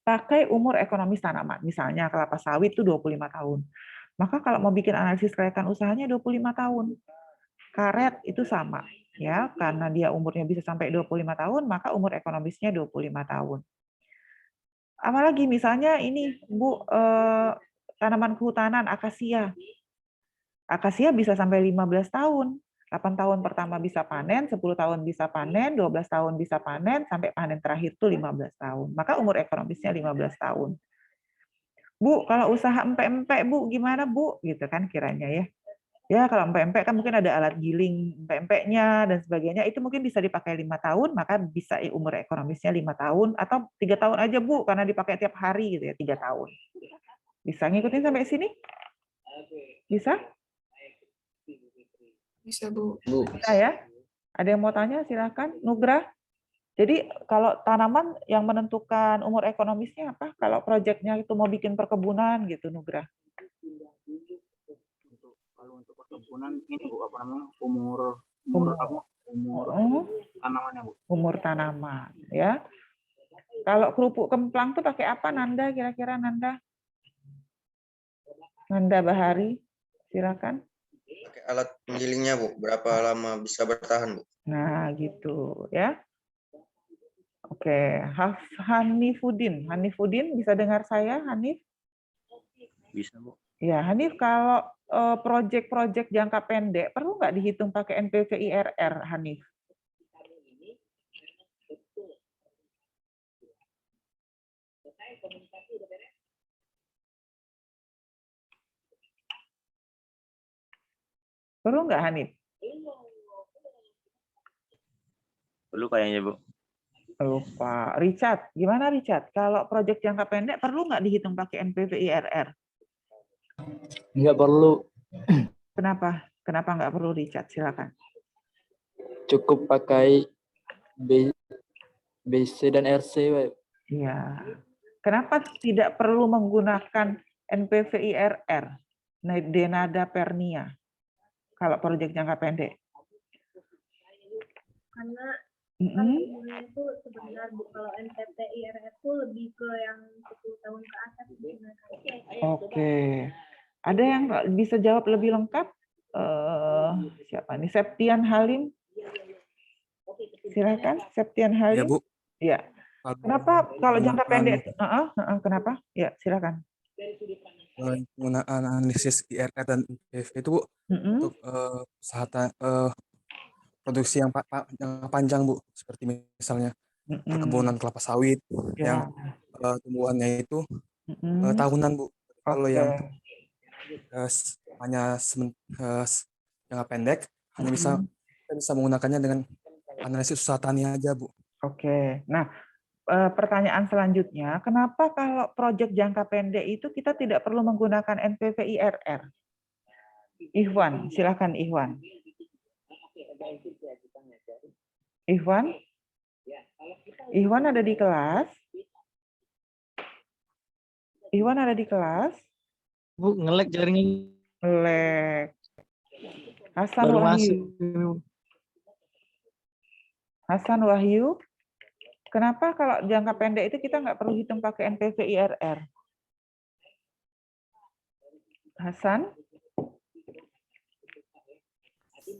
pakai umur ekonomis tanaman. Misalnya kelapa sawit itu 25 tahun. Maka kalau mau bikin analisis kelayakan usahanya 25 tahun. Karet itu sama, ya, karena dia umurnya bisa sampai 25 tahun, maka umur ekonomisnya 25 tahun. Apalagi misalnya ini, Bu, tanaman kehutanan akasia. Akasia bisa sampai 15 tahun. 8 tahun pertama bisa panen, 10 tahun bisa panen, 12 tahun bisa panen, sampai panen terakhir itu 15 tahun. Maka umur ekonomisnya 15 tahun. Bu, kalau usaha empek-empek, Bu, gimana, Bu? Gitu kan kiranya ya. Ya, kalau empek-empek kan mungkin ada alat giling empek-empeknya dan sebagainya, itu mungkin bisa dipakai 5 tahun, maka bisa umur ekonomisnya 5 tahun, atau 3 tahun aja, Bu, karena dipakai tiap hari gitu ya, 3 tahun. Bisa ngikutin sampai sini? Bisa? Bisa, Bu. Bisa ya? Ada yang mau tanya? Silakan. Nugrah? Jadi kalau tanaman yang menentukan umur ekonomisnya apa? Kalau proyeknya itu mau bikin perkebunan gitu, Nugrah? Kalau untuk perkebunan ini Bu, apa namanya, umur tanamannya Bu. Umur tanaman ya. Kalau kerupuk kemplang tuh pakai apa, Nanda, kira-kira Nanda? Nanda Bahari, silakan. Pakai alat penggilingnya Bu, berapa lama bisa bertahan Bu? Nah, gitu ya. Oke, Hanifudin bisa dengar saya, Hanif? Bisa Bu. Ya, Hanif, kalau proyek-proyek jangka pendek perlu nggak dihitung pakai NPV IRR, Hanif? Perlu nggak, Hanif? Perlu kayaknya Bu. Lupa. Richard, gimana Richard? Kalau proyek jangka pendek perlu nggak dihitung pakai NPV IRR? Nggak perlu. Kenapa? Kenapa nggak perlu, Richard? Silakan. Cukup pakai BC dan RC, Pak. Iya. Kenapa tidak perlu menggunakan NPV IRR? Denada Pernia. Kalau proyek jangka pendek. Karena perkebunan itu sebenarnya kalau NPV IRR itu lebih ke yang 10 tahun ke atas. Oke. Ada yang bisa jawab lebih lengkap? Siapa nih? Septian Halim. Silakan, Septian Ya Halim. Bu, Ya. kalau Kenapa kalau jangka penggunaan pendek? Kenapa? Ya, silakan. penggunaan analisis IRR dan IPV itu Bu untuk usaha produksi yang jangka panjang Bu, seperti misalnya perkebunan kelapa sawit yang Ya. tumbuhannya itu Mm-mm. tahunan Bu. Kalau Oke. yang hanya jangka pendek hanya bisa kita bisa menggunakannya dengan analisis usaha tani aja Bu. Oke. Nah, pertanyaan selanjutnya, kenapa kalau proyek jangka pendek itu kita tidak perlu menggunakan NPV IRR? Ikhwan, silakan Ikhwan. Ikhwan? Ikhwan ada di kelas? Ikhwan ada di kelas? Bu, nge-lag jaringan Lek. Hasan baru Wahyu. masuk. Hasan Wahyu, kenapa kalau jangka pendek itu kita nggak perlu hitung pakai NPV IRR? Hasan?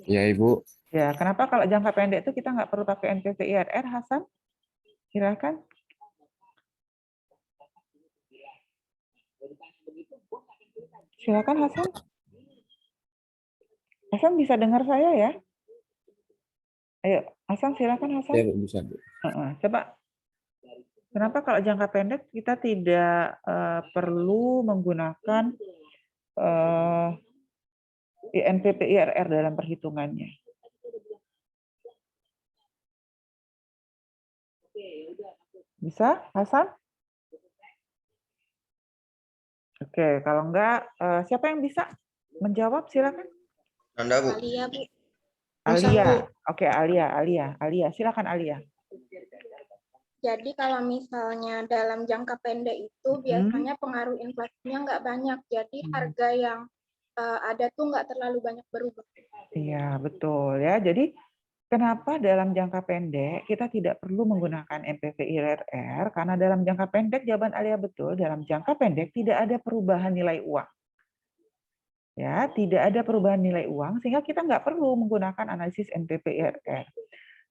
Ya Ibu, Ya, kenapa kalau jangka pendek itu kita nggak perlu pakai NPV IRR, Hasan? Silakan. Silakan Hasan. Hasan bisa dengar saya ya? Ayo, Hasan silakan Hasan. ya Bu, bisa Bu. Coba. Kenapa kalau jangka pendek kita tidak perlu menggunakan NPV IRR dalam perhitungannya? Bisa, Hasan? Oke, kalau enggak, siapa yang bisa menjawab? Silakan. Anda Bu. Alia, Bu. Alia. Oke, Alia. Silakan Alia. Jadi kalau misalnya dalam jangka pendek itu biasanya pengaruh inflasinya nggak banyak. Jadi harga yang ada tuh nggak terlalu banyak berubah. Iya, betul ya. Jadi kenapa dalam jangka pendek kita tidak perlu menggunakan NPV IRR? Karena dalam jangka pendek, jawaban Alia betul, dalam jangka pendek tidak ada perubahan nilai uang. Ya, tidak ada perubahan nilai uang, sehingga kita nggak perlu menggunakan analisis NPV IRR.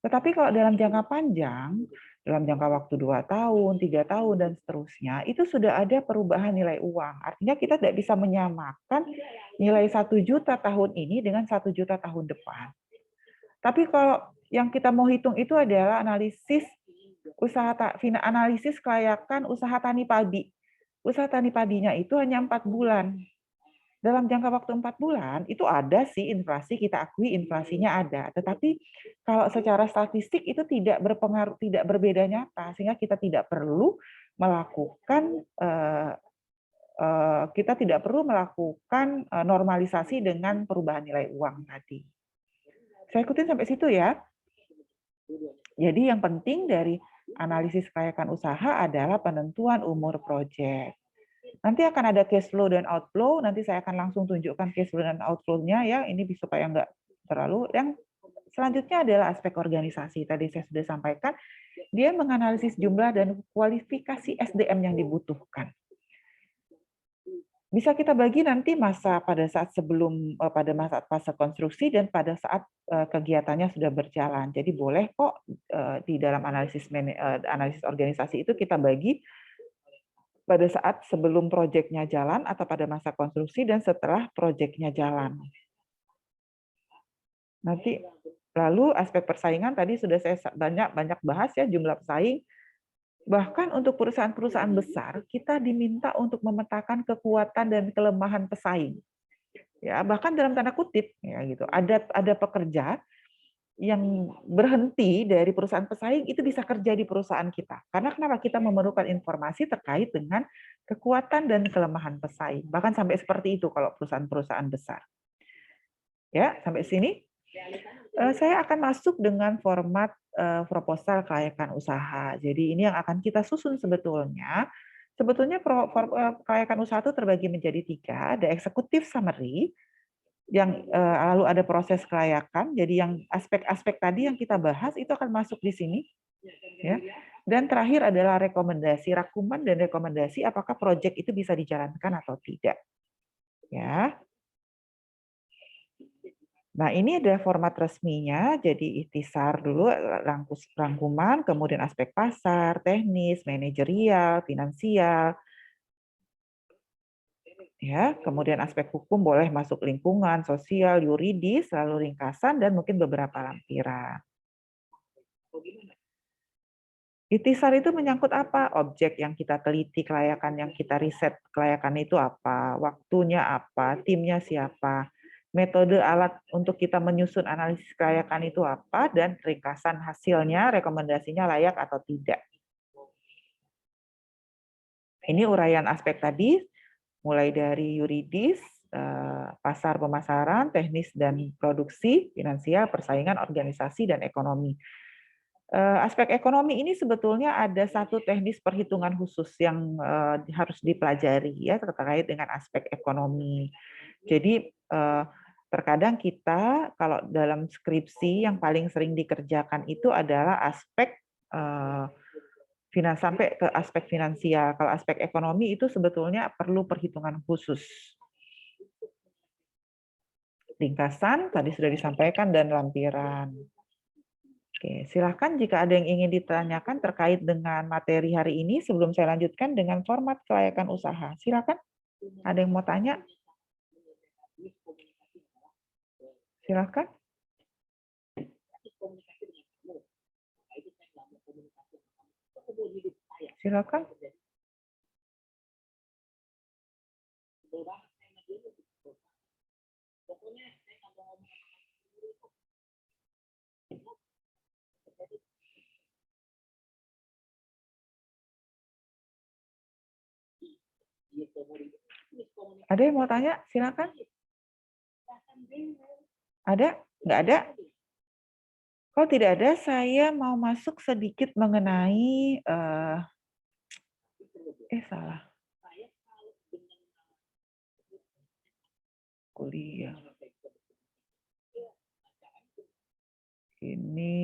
Tetapi kalau dalam jangka panjang, dalam jangka waktu 2 tahun, 3 tahun, dan seterusnya, itu sudah ada perubahan nilai uang. Artinya kita tidak bisa menyamakan nilai 1 juta tahun ini dengan 1 juta tahun depan. Tapi kalau yang kita mau hitung itu adalah analisis analisis kelayakan usaha tani padi. Usaha tani padinya itu hanya 4 bulan. Dalam jangka waktu 4 bulan, itu ada sih inflasi, kita akui inflasinya ada. Tetapi kalau secara statistik itu tidak berpengaruh, tidak berbeda nyata, sehingga kita tidak perlu melakukan normalisasi dengan perubahan nilai uang tadi. Saya ikutin sampai situ ya. Jadi yang penting dari analisis kelayakan usaha adalah penentuan umur proyek. Nanti akan ada cash flow dan outflow. Nanti saya akan langsung tunjukkan cash flow dan outflow-nya ya. Ini supaya nggak terlalu. Yang selanjutnya adalah aspek organisasi. Tadi saya sudah sampaikan. Dia menganalisis jumlah dan kualifikasi SDM yang dibutuhkan. Bisa kita bagi nanti pada saat fase konstruksi dan pada saat kegiatannya sudah berjalan. Jadi boleh kok di dalam analisis organisasi itu kita bagi pada saat sebelum proyeknya jalan atau pada masa konstruksi dan setelah proyeknya jalan. Nanti lalu aspek persaingan tadi sudah saya banyak bahas ya, jumlah pesaing. Bahkan untuk perusahaan-perusahaan besar kita diminta untuk memetakan kekuatan dan kelemahan pesaing. Ya, bahkan dalam tanda kutip ya gitu. Ada pekerja yang berhenti dari perusahaan pesaing itu bisa kerja di perusahaan kita. Karena kenapa? Kita memerlukan informasi terkait dengan kekuatan dan kelemahan pesaing. Bahkan sampai seperti itu kalau perusahaan-perusahaan besar. Ya, sampai sini. Saya akan masuk dengan format proposal kelayakan usaha. Jadi ini yang akan kita susun sebetulnya. Sebetulnya kelayakan usaha itu terbagi menjadi 3. Ada executive summary, yang lalu ada proses kelayakan. Jadi yang aspek-aspek tadi yang kita bahas itu akan masuk di sini, ya. Dan terakhir adalah rekomendasi, rangkuman dan rekomendasi apakah proyek itu bisa dijalankan atau tidak. Ya. Nah, ini ada format resminya, jadi ikhtisar dulu, rangkuman, kemudian aspek pasar, teknis, manajerial, finansial, ya, kemudian aspek hukum boleh masuk lingkungan, sosial, yuridis, lalu ringkasan, dan mungkin beberapa lampiran. Ikhtisar itu menyangkut apa? Objek yang kita teliti, kelayakan yang kita riset, kelayakan itu apa, waktunya apa, timnya siapa, metode alat untuk kita menyusun analisis kelayakan itu apa, dan ringkasan hasilnya, rekomendasinya layak atau tidak. Ini uraian aspek tadi, mulai dari yuridis, pasar pemasaran, teknis dan produksi, finansial, persaingan, organisasi, dan ekonomi. Aspek ekonomi ini sebetulnya ada satu teknis perhitungan khusus yang harus dipelajari ya terkait dengan aspek ekonomi. Jadi terkadang kita kalau dalam skripsi yang paling sering dikerjakan itu adalah aspek sampai ke aspek finansial. Kalau aspek ekonomi itu sebetulnya perlu perhitungan khusus. Ringkasan tadi sudah disampaikan dan lampiran. Oke, silakan jika ada yang ingin ditanyakan terkait dengan materi hari ini sebelum saya lanjutkan dengan format kelayakan usaha. Silakan. Ada yang mau tanya? Silakan. Silakan. Ada yang mau tanya? Silakan. Ada? Nggak ada? Kalau tidak ada, saya mau masuk sedikit mengenai salah. Kuliah. Ini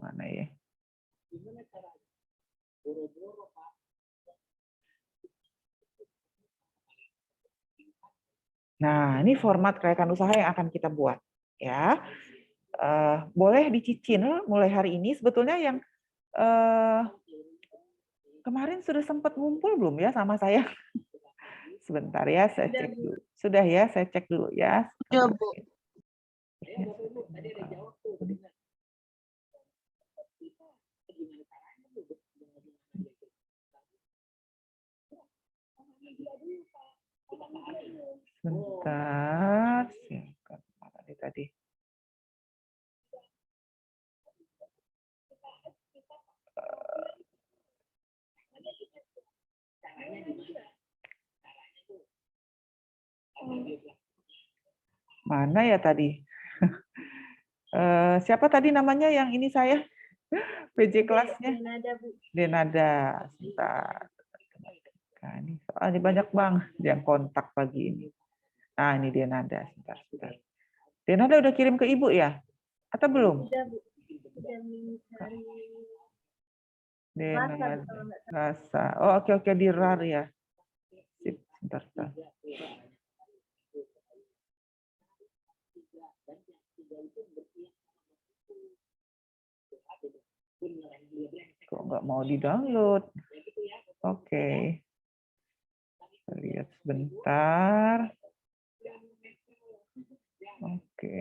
mana ya? Nah, ini format kelayakan usaha yang akan kita buat, ya. Boleh dicicil mulai hari ini. Sebetulnya yang kemarin sudah sempat ngumpul belum ya sama saya? Sebentar ya, saya cek dulu. Sudah ya, saya cek dulu ya. Sudah, Bu. Sebentar, silakan. Mana tadi? Mana ya tadi? Siapa tadi namanya yang ini saya? PJ kelasnya? Denada. Sebentar. Nah, ini soalnya banyak banget yang kontak pagi ini. Nah, ini Denada. Sebentar. Denada udah kirim ke Ibu ya? Atau belum? Denada. Rasa. Oh, oke, di RAR ya. Sip, sebentar. Kok nggak mau di-download? Oke. Kita lihat sebentar. Oke.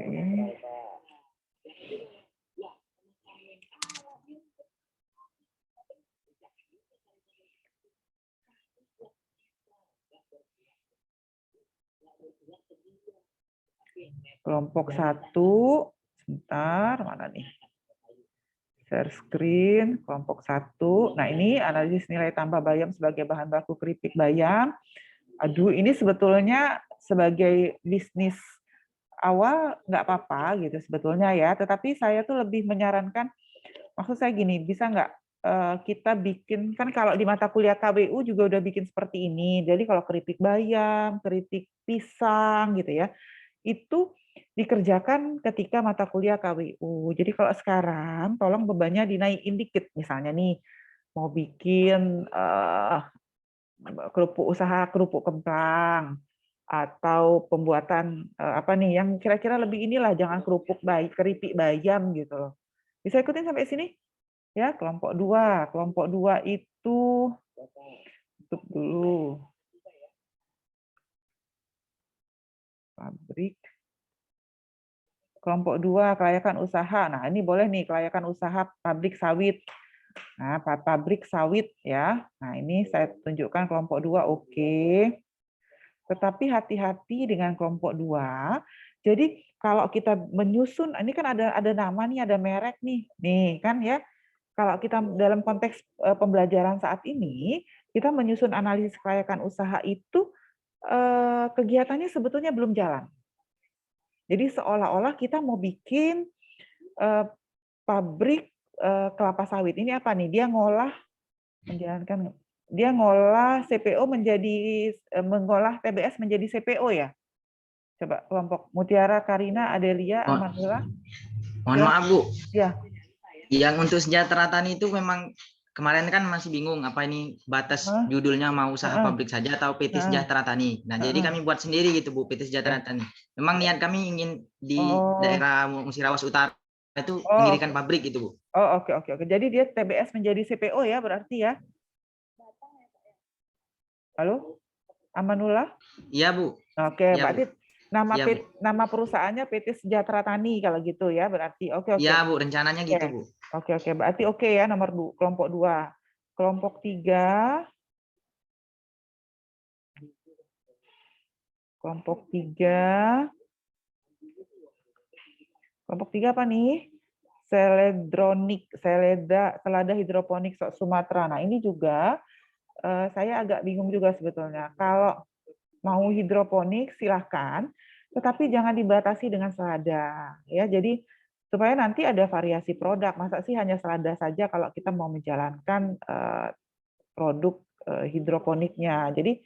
Kelompok 1, sebentar, mana nih? Share screen, kelompok 1. Nah, ini analisis nilai tambah bayam sebagai bahan baku keripik bayam. Aduh, ini sebetulnya sebagai bisnis awal nggak apa-apa gitu sebetulnya ya. Tetapi saya tuh lebih menyarankan, maksud saya gini, bisa nggak kita bikin, kan kalau di mata kuliah KWU juga udah bikin seperti ini. Jadi kalau keripik bayam, keripik pisang gitu ya, itu dikerjakan ketika mata kuliah KWU. Jadi kalau sekarang tolong bebannya dinaikin dikit. Misalnya nih mau bikin usaha kerupuk kemplang atau pembuatan apa nih yang kira-kira lebih inilah, jangan keripik bayam gitu loh. Bisa ikutin sampai sini? Ya, kelompok 2. Kelompok 2 itu tutup dulu. Pabrik. Kelompok 2, kelayakan usaha. Nah, ini boleh nih, kelayakan usaha pabrik sawit. Nah, pabrik sawit ya. Nah, ini saya tunjukkan kelompok 2, oke. Tetapi hati-hati dengan kelompok 2. Jadi kalau kita menyusun, ini kan ada nama nih, ada merek nih. Nih kan ya. Kalau kita dalam konteks pembelajaran saat ini, kita menyusun analisis kelayakan usaha itu kegiatannya sebetulnya belum jalan. Jadi seolah-olah kita mau bikin pabrik kelapa sawit. Ini apa nih? Dia ngolah CPO mengolah TBS menjadi CPO ya. Coba kelompok Mutiara, Karina, Adelia, Amanula. Mohon maaf Bu. Ya. Yang untuk sejahtera tani itu memang kemarin kan masih bingung apa ini batas judulnya mau usaha pabrik saja atau PT Sejahtera Tani. Nah, jadi kami buat sendiri gitu Bu, PT Sejahtera Tani. Memang niat kami ingin di daerah Musirawas Utara itu mendirikan pabrik gitu Bu. Oh, oke. Jadi dia TBS menjadi CPO ya berarti ya? Halo? Amanullah? Iya Bu. Oke, ya, berarti nama perusahaannya PT Sejahtera Tani kalau gitu ya berarti. Oke. Iya Bu, rencananya gitu Bu. Oke. Berarti oke ya nomor kelompok 2. Kelompok 3. Kelompok 3 apa nih? Selada hidroponik Sumatera. Nah, ini juga saya agak bingung juga sebetulnya. Kalau mau hidroponik silahkan, tetapi jangan dibatasi dengan selada. Ya, jadi supaya nanti ada variasi produk. Masa sih hanya selada saja kalau kita mau menjalankan produk hidroponiknya. Jadi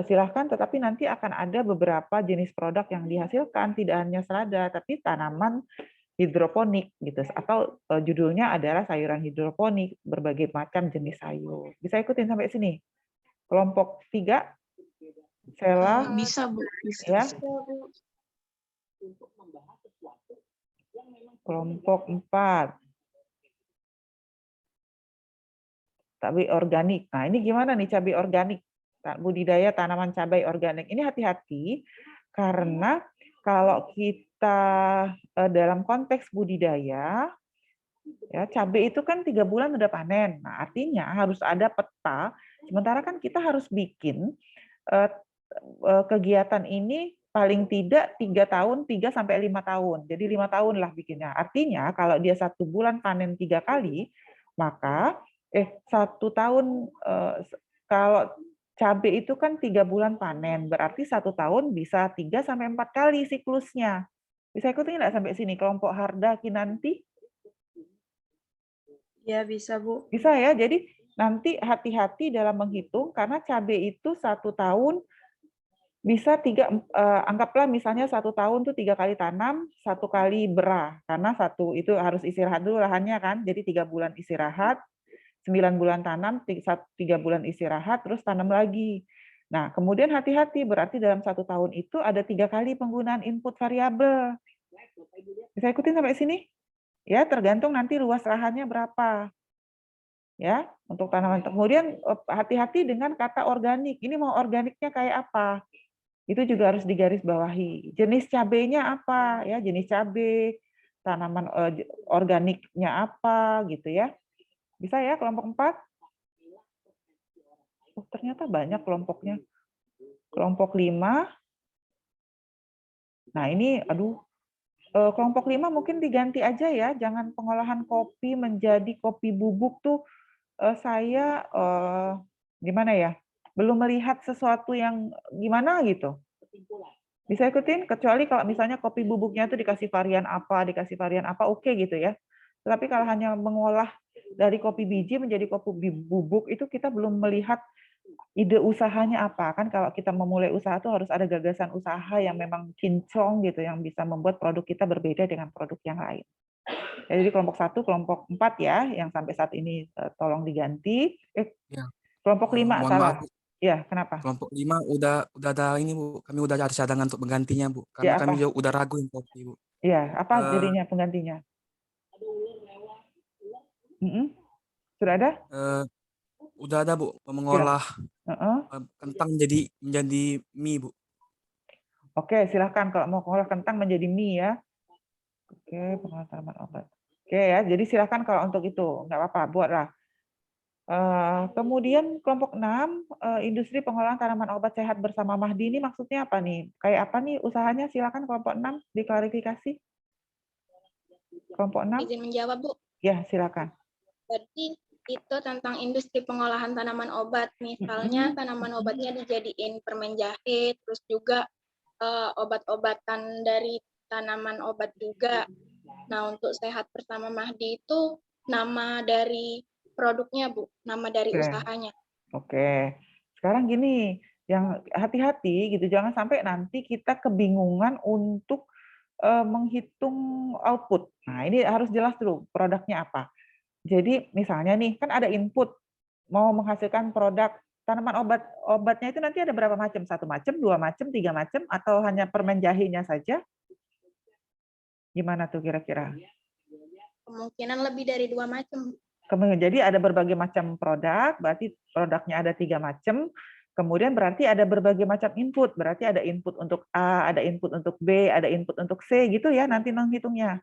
silahkan, tetapi nanti akan ada beberapa jenis produk yang dihasilkan, tidak hanya selada, tapi tanaman hidroponik gitu, atau judulnya adalah sayuran hidroponik, berbagai macam jenis sayur. Bisa ikutin sampai sini? Kelompok 3, Sela. Bisa Bu. Ya. Kelompok 4. Cabai organik. Nah, ini gimana nih cabai organik? Budidaya tanaman cabai organik. Ini hati-hati karena kalau kita dalam konteks budidaya, ya cabai itu kan 3 bulan udah panen. Nah, artinya harus ada peta. Sementara kan kita harus bikin kegiatan ini paling tidak 3 tahun, 3 sampai 5 tahun. Jadi 5 tahun lah bikinnya. Artinya kalau dia 1 bulan panen 3 kali, maka 1 tahun kalau cabai itu kan 3 bulan panen, berarti 1 tahun bisa 3 sampai 4 kali siklusnya. Bisa ikutin nggak sampai sini? Kelompok Harda Kinanti? Ya, bisa Bu. Bisa ya, jadi nanti hati-hati dalam menghitung, karena cabai itu 1 tahun bisa anggaplah misalnya 1 tahun tuh 3 kali tanam, 1 kali berah, karena itu harus istirahat dulu lahannya kan, jadi 3 bulan istirahat, 9 bulan tanam, 3 bulan istirahat, terus tanam lagi. Nah, kemudian hati-hati, berarti dalam 1 tahun itu ada 3 kali penggunaan input variabel. Bisa ikutin sampai sini? Ya, tergantung nanti luas lahannya berapa. Ya, untuk tanaman. Kemudian hati-hati dengan kata organik. Ini mau organiknya kayak apa? Itu juga harus digarisbawahi. Jenis cabainya apa? Ya, jenis cabai, tanaman organiknya apa gitu ya. Bisa ya kelompok 4? Oh, ternyata banyak kelompoknya. Kelompok 5. Nah, ini kelompok 5 mungkin diganti aja ya. Jangan pengolahan kopi menjadi kopi bubuk tuh saya gimana ya? Belum melihat sesuatu yang gimana gitu. Bisa ikutin, kecuali kalau misalnya kopi bubuknya itu dikasih varian apa, oke gitu ya. Tetapi kalau hanya mengolah dari kopi biji menjadi kopi bubuk, itu kita belum melihat ide usahanya apa. Kan kalau kita memulai usaha itu harus ada gagasan usaha yang memang kinclong gitu, yang bisa membuat produk kita berbeda dengan produk yang lain. Jadi kelompok 1, kelompok 4 ya, yang sampai saat ini tolong diganti. Kelompok 5 salah. Ya, kenapa? Kelompok 5 udah ada ini, Bu. Kami udah ada cadangan untuk penggantinya, Bu. Karena Ya, kami apa? juga udah ragu yang kopi, Bu. Ya, apa Eh, jadinya penggantinya? Sudah ada? Udah ada, Bu, Ya. mengolah kentang menjadi mie, Bu. Oke, silahkan kalau mau mengolah kentang menjadi mie ya. Oke, pengolahan tanaman obat. Oke ya, jadi silahkan kalau untuk itu, nggak apa-apa, buatlah. Kemudian kelompok 6, industri pengolahan tanaman obat sehat bersama Mahdi ini maksudnya apa nih? Kayak apa nih usahanya? Silakan kelompok 6 diklarifikasi. Kelompok 6? Izin menjawab, Bu. Ya, silakan. Jadi itu tentang industri pengolahan tanaman obat. Misalnya tanaman obatnya dijadiin permen jahe, terus juga obat-obatan dari tanaman obat juga. Nah, untuk sehat bersama Mahdi itu nama dari produknya, Bu, nama dari usahanya. Oke. Sekarang gini, yang hati-hati gitu, jangan sampai nanti kita kebingungan untuk menghitung output. Nah, ini harus jelas dulu produknya apa. Jadi misalnya nih, kan ada input mau menghasilkan produk tanaman obatnya itu nanti ada berapa macam? 1 macam, 2 macam, 3 macam, atau hanya permen jahenya saja? Gimana tuh kira-kira? Kemungkinan lebih dari 2 macam. Jadi ada berbagai macam produk, berarti produknya ada 3 macam. Kemudian berarti ada berbagai macam input, berarti ada input untuk A, ada input untuk B, ada input untuk C, gitu ya nanti menghitungnya.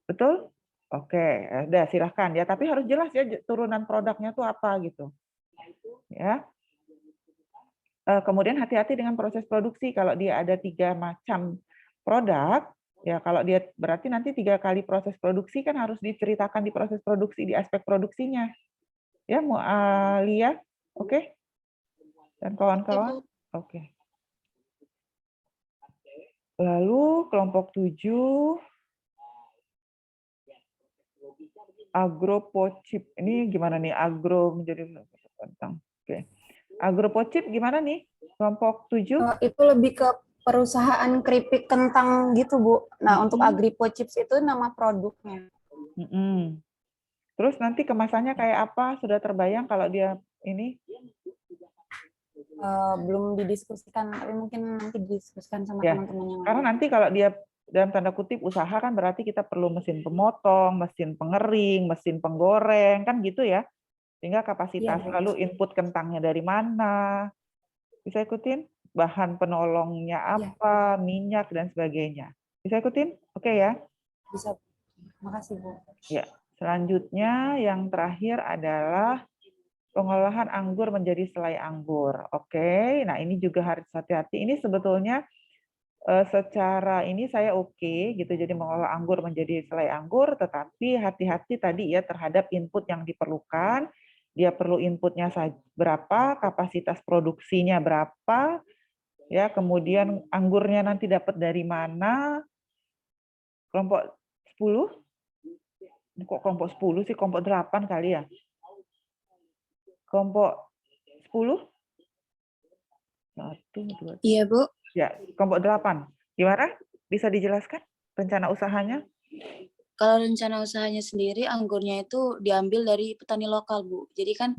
Betul? Oke, udah silahkan ya. Tapi harus jelas ya turunan produknya tuh apa gitu. Ya. Kemudian hati-hati dengan proses produksi. Kalau dia ada 3 macam produk, ya kalau dia berarti nanti 3 kali proses produksi kan harus diceritakan di proses produksi, di aspek produksinya. Ya, Mualia, oke? Dan kawan-kawan? Oke. Lalu kelompok 7, agropochip. Ini gimana nih agro menjadi tentang. Oke. Agropochip gimana nih? Kelompok 7? Itu lebih ke perusahaan keripik kentang gitu, Bu. Nah, untuk Agripochips itu nama produknya. Terus nanti kemasannya kayak apa? Sudah terbayang kalau dia ini? Belum didiskusikan, tapi mungkin nanti didiskusikan sama Ya, teman-teman yang karena lain. nanti kalau dia dalam tanda kutip usaha kan berarti kita perlu mesin pemotong, mesin pengering, mesin penggoreng, kan gitu ya. Sehingga kapasitas, lalu input kentangnya dari mana, bisa ikutin? Bahan penolongnya apa, minyak, dan sebagainya. Bisa ikutin? Oke ya? Bisa. Makasih, Bu. Ya, selanjutnya yang terakhir adalah pengolahan anggur menjadi selai anggur. Oke, nah ini juga harus hati-hati. Ini sebetulnya secara ini saya oke gitu, jadi mengolah anggur menjadi selai anggur, tetapi hati-hati tadi ya terhadap input yang diperlukan. Dia perlu inputnya berapa, kapasitas produksinya berapa, ya kemudian anggurnya nanti dapat dari mana. Kelompok 10? Kok kelompok 10 sih, kelompok 8 kali ya? Kelompok 10? 1, 2, 3. Iya, Bu. Ya, kelompok 8. Gimana? Bisa dijelaskan rencana usahanya? Kalau rencana usahanya sendiri, anggurnya itu diambil dari petani lokal, Bu. Jadi kan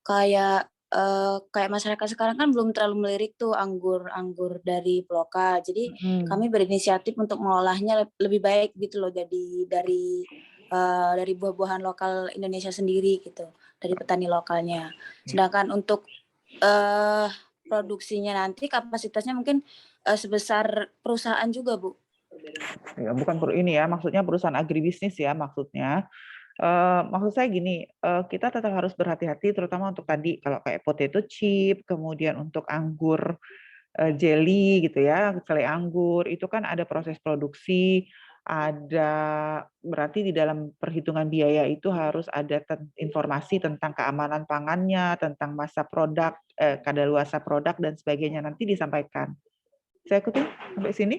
kayak masyarakat sekarang kan belum terlalu melirik tuh anggur dari lokal. Jadi kami berinisiatif untuk mengolahnya lebih baik gitu loh, jadi dari buah-buahan lokal Indonesia sendiri gitu, dari petani lokalnya. Sedangkan untuk produksinya nanti kapasitasnya mungkin sebesar perusahaan juga, Bu. Ya, bukan ini ya, maksudnya perusahaan agribisnis ya maksudnya. Maksud saya gini, kita tetap harus berhati-hati terutama untuk tadi kalau kayak potato chip, kemudian untuk anggur jelly gitu ya, selai anggur itu kan ada proses produksi, ada berarti di dalam perhitungan biaya itu harus ada informasi tentang keamanan pangannya, tentang masa produk, kadaluarsa produk dan sebagainya nanti disampaikan. Saya ikutin sampai sini?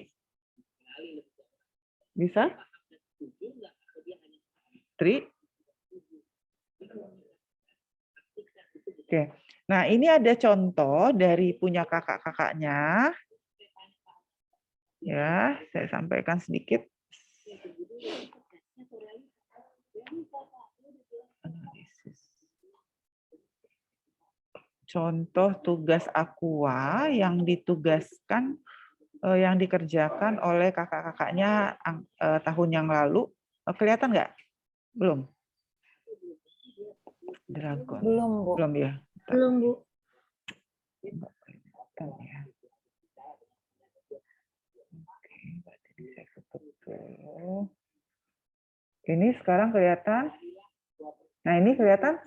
Bisa? Tri? Oke. Nah, ini ada contoh dari punya kakak-kakaknya. Ya, saya sampaikan sedikit. contoh tugas Aqua yang ditugaskan, yang dikerjakan oleh kakak-kakaknya tahun yang lalu. Kelihatan nggak? Belum? Dragon. Belum, Bu. Belum ya? Belum, Bu. Bentar ya. Oke, berarti saya tutup dulu. Ini sekarang kelihatan? Nah, ini kelihatan?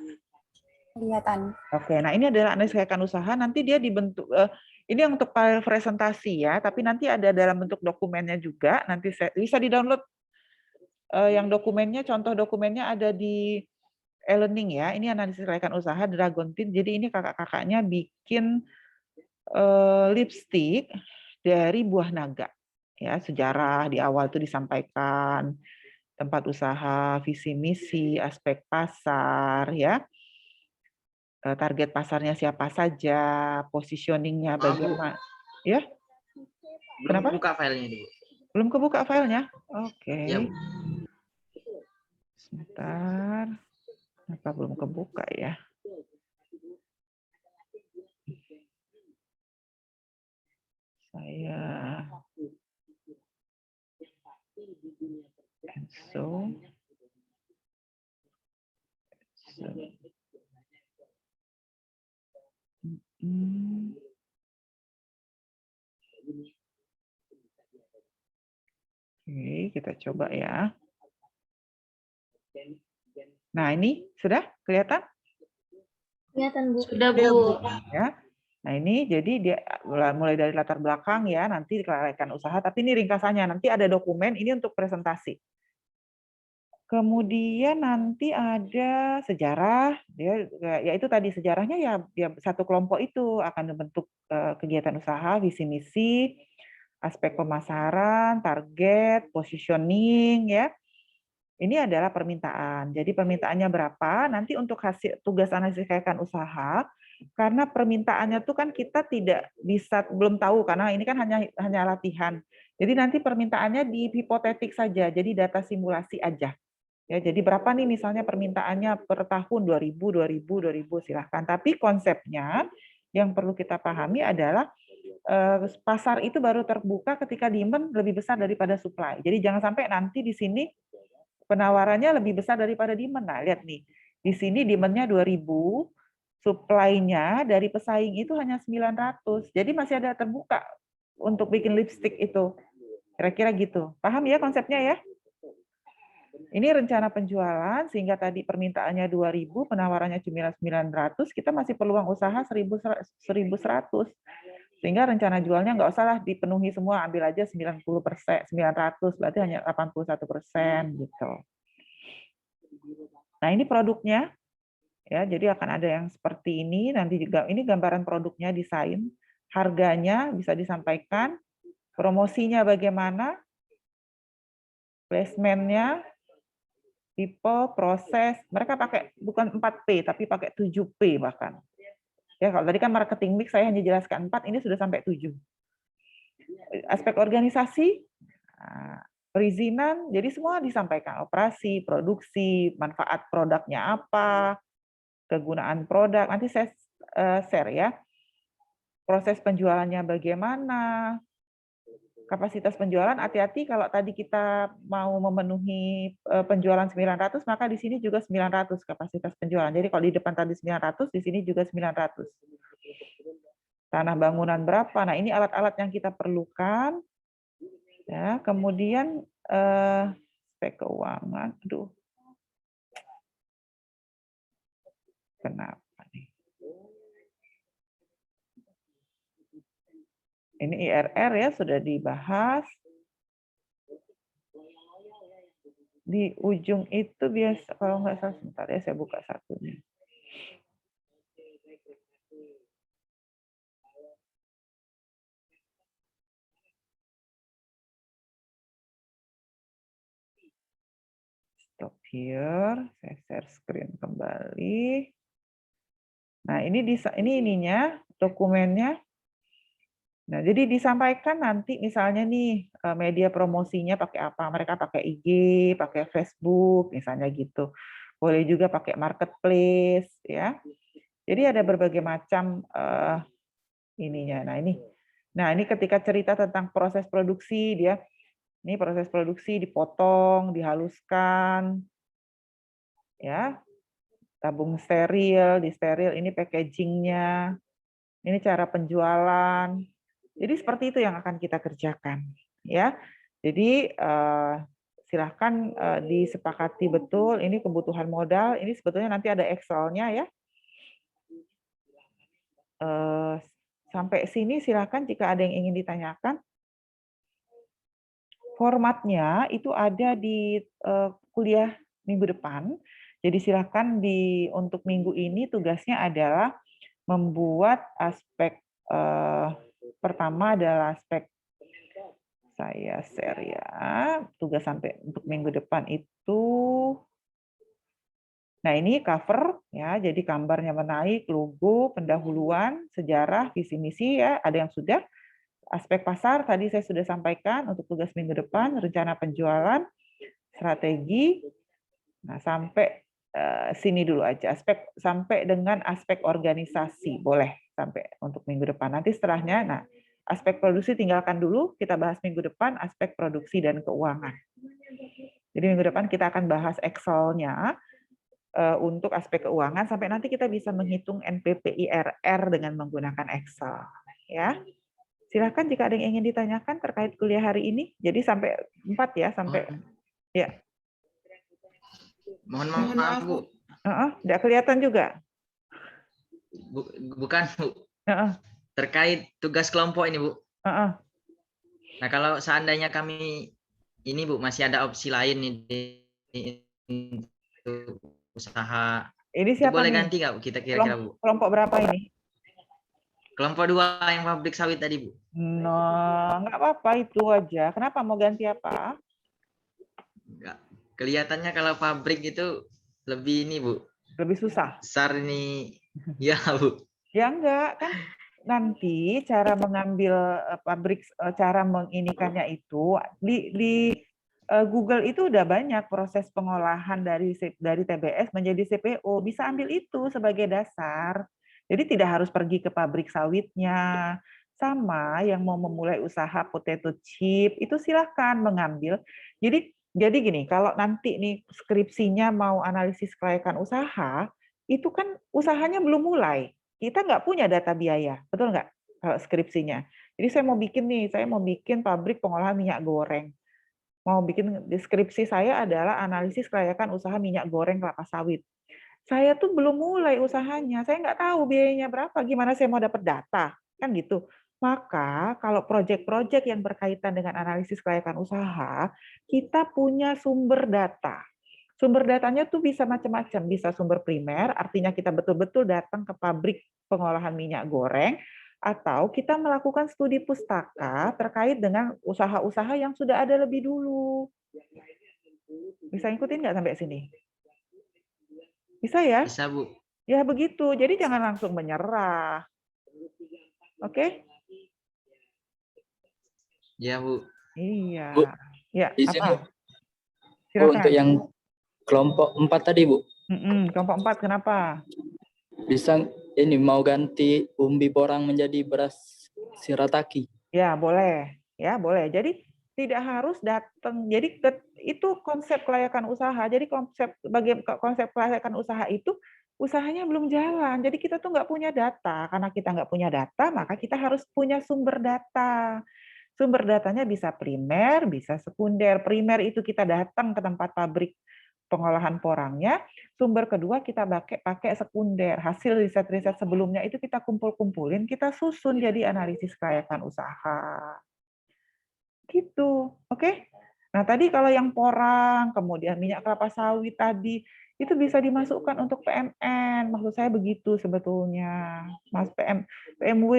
Kelihatan. Oke, nah ini adalah analisis kekayaan usaha. Nanti dia dibentuk, ini untuk file presentasi ya, tapi nanti ada dalam bentuk dokumennya juga. Nanti bisa di-download yang dokumennya, contoh dokumennya ada di e-learning ya. Ini analisis kekayaan usaha Dragon Tin. Jadi ini kakak-kakaknya bikin lipstick dari buah naga. Ya, sejarah di awal itu disampaikan, tempat usaha, visi misi, aspek pasar ya. Target pasarnya siapa saja, positioningnya bagaimana, ya? Belum Kenapa? buka filenya dulu. Belum kebuka filenya? Oke. Ya, Bu. Sebentar. Kenapa belum kebuka ya? Saya cancel. Oke, kita coba ya. Nah, ini sudah kelihatan? Kelihatan, Bu. Sudah, Bu. Ya. Nah, ini jadi dia mulai dari latar belakang ya, nanti kekayaan usaha, tapi ini ringkasannya. Nanti ada dokumen ini untuk presentasi. Kemudian nanti ada sejarah, ya itu tadi sejarahnya ya satu kelompok itu akan membentuk kegiatan usaha, visi misi, aspek pemasaran, target, positioning ya. Ini adalah permintaan. Jadi permintaannya berapa? Nanti untuk hasil tugas analisis kekayaan usaha, karena permintaannya tuh kan kita tidak bisa belum tahu karena ini kan hanya latihan. Jadi nanti permintaannya di hipotetik saja. Jadi data simulasi aja. Ya, jadi berapa nih misalnya permintaannya per tahun 2000 silahkan. Tapi konsepnya yang perlu kita pahami adalah pasar itu baru terbuka ketika demand lebih besar daripada supply. Jadi jangan sampai nanti di sini penawarannya lebih besar daripada demand. Nah, lihat nih. Di sini demand-nya 2000, supply-nya dari pesaing itu hanya 900. Jadi masih ada terbuka untuk bikin lipstick itu. Kira-kira gitu. Paham ya konsepnya ya? Ini rencana penjualan sehingga tadi permintaannya 2000, penawarannya cuma 900, kita masih peluang usaha 1100. Sehingga rencana jualnya nggak usah lah dipenuhi semua, ambil aja 90%, 900, berarti hanya 81% gitu. Nah, ini produknya. Ya, jadi akan ada yang seperti ini, nanti juga ini gambaran produknya, desain, harganya bisa disampaikan, promosinya bagaimana, placement-nya, tipe, proses, mereka pakai bukan 4P, tapi pakai 7P bahkan. Ya, kalau tadi kan marketing mix saya hanya jelaskan 4, ini sudah sampai 7. Aspek organisasi, perizinan, jadi semua disampaikan, operasi, produksi, manfaat produknya apa, kegunaan produk, nanti saya share ya. Proses penjualannya bagaimana, kapasitas penjualan, hati-hati kalau tadi kita mau memenuhi penjualan 900, maka di sini juga 900 kapasitas penjualan. Jadi kalau di depan tadi 900, di sini juga 900. Tanah bangunan berapa? Nah, ini alat-alat yang kita perlukan. Ya, kemudian aspek keuangan. Aduh. Kenapa nih? Ini IRR ya sudah dibahas. Di ujung itu biasa, kalau nggak salah, sebentar ya saya buka satunya. Stop here, saya share screen kembali. Nah, ini ininya, dokumennya. Nah, jadi disampaikan nanti misalnya nih media promosinya pakai apa? Mereka pakai IG, pakai Facebook, misalnya gitu. Boleh juga pakai marketplace, ya. Jadi ada berbagai macam ininya. Nah ini ketika cerita tentang proses produksi dia, ini proses produksi dipotong, dihaluskan, ya, tabung steril, disteril, ini packagingnya, ini cara penjualan. Jadi seperti itu yang akan kita kerjakan, ya. Jadi silahkan disepakati betul. Ini kebutuhan modal. Ini sebetulnya nanti ada Excel-nya ya. Sampai sini silahkan jika ada yang ingin ditanyakan. Formatnya itu ada di kuliah minggu depan. Jadi silahkan untuk minggu ini tugasnya adalah membuat aspek pertama adalah aspek, saya share ya, tugas sampai untuk minggu depan itu. Nah ini cover ya, jadi gambarnya menaik, logo, pendahuluan, sejarah, visi misi ya, ada yang sudah. Aspek pasar tadi saya sudah sampaikan untuk tugas minggu depan, rencana penjualan, strategi. Nah sampai sini dulu aja, sampai dengan aspek organisasi boleh sampai untuk minggu depan. Nanti setelahnya, nah aspek produksi tinggalkan dulu, kita bahas minggu depan aspek produksi dan keuangan. Jadi minggu depan kita akan bahas Excel-nya untuk aspek keuangan sampai nanti kita bisa menghitung NPPIRR dengan menggunakan Excel. Ya, silakan jika ada yang ingin ditanyakan terkait kuliah hari ini. Jadi sampai 4 ya, sampai ya. Mohon maaf, Bu. Tidak kelihatan juga. Bukan, Bu. Terkait tugas kelompok ini, Bu. Nah, kalau seandainya kami ini, Bu, masih ada opsi lain nih di usaha. Ini siapa boleh nih? ganti nggak, Bu? Kita kira-kira, Bu? Kelompok berapa ini? Kelompok 2 yang pabrik sawit tadi, Bu. Nah, nggak apa-apa itu aja. Kenapa mau ganti apa? Enggak. Kelihatannya kalau pabrik itu lebih ini, Bu. Lebih susah. Besar ini. Ya, Bu. Ya enggak, kan nanti cara mengambil pabrik, cara menginikannya itu di Google itu udah banyak proses pengolahan dari TBS menjadi CPO. Bisa ambil itu sebagai dasar. Jadi tidak harus pergi ke pabrik sawitnya. Sama yang mau memulai usaha potato chip, itu silahkan mengambil. Jadi gini, kalau nanti nih skripsinya mau analisis kelayakan usaha, itu kan usahanya belum mulai. Kita nggak punya data biaya, betul nggak? Kalau skripsinya. Jadi saya mau bikin pabrik pengolahan minyak goreng. Mau bikin deskripsi saya adalah analisis kelayakan usaha minyak goreng kelapa sawit. Saya tuh belum mulai usahanya, saya nggak tahu biayanya berapa, gimana saya mau dapat data, kan gitu. Maka kalau proyek-proyek yang berkaitan dengan analisis kelayakan usaha, kita punya sumber data. Sumber datanya tuh bisa macam-macam, bisa sumber primer, artinya kita betul-betul datang ke pabrik pengolahan minyak goreng, atau kita melakukan studi pustaka terkait dengan usaha-usaha yang sudah ada lebih dulu. Bisa ikutin nggak sampai sini? Bisa ya? Bisa, Bu. Ya begitu, jadi jangan langsung menyerah. Oke? Ya, Bu. Iya. Bu, Ya, izin, apa? Bu, untuk yang kelompok 4 tadi, Bu. Kelompok 4 kenapa? Bisa ini mau ganti umbi borang menjadi beras shirataki. Ya, boleh. Ya, boleh. Jadi tidak harus datang. Jadi itu konsep kelayakan usaha. Jadi konsep kelayakan usaha itu usahanya belum jalan. Jadi kita tuh nggak punya data. Karena kita nggak punya data, maka kita harus punya sumber data. Sumber datanya bisa primer, bisa sekunder. Primer itu kita datang ke tempat pabrik pengolahan porangnya. Sumber kedua kita pakai sekunder. Hasil riset-riset sebelumnya itu kita kumpul-kumpulin, kita susun jadi analisis kelayakan usaha. Gitu, oke? Nah tadi kalau yang porang, kemudian minyak kelapa sawit tadi, itu bisa dimasukkan untuk PMN. Maksud saya begitu sebetulnya, Mas PMW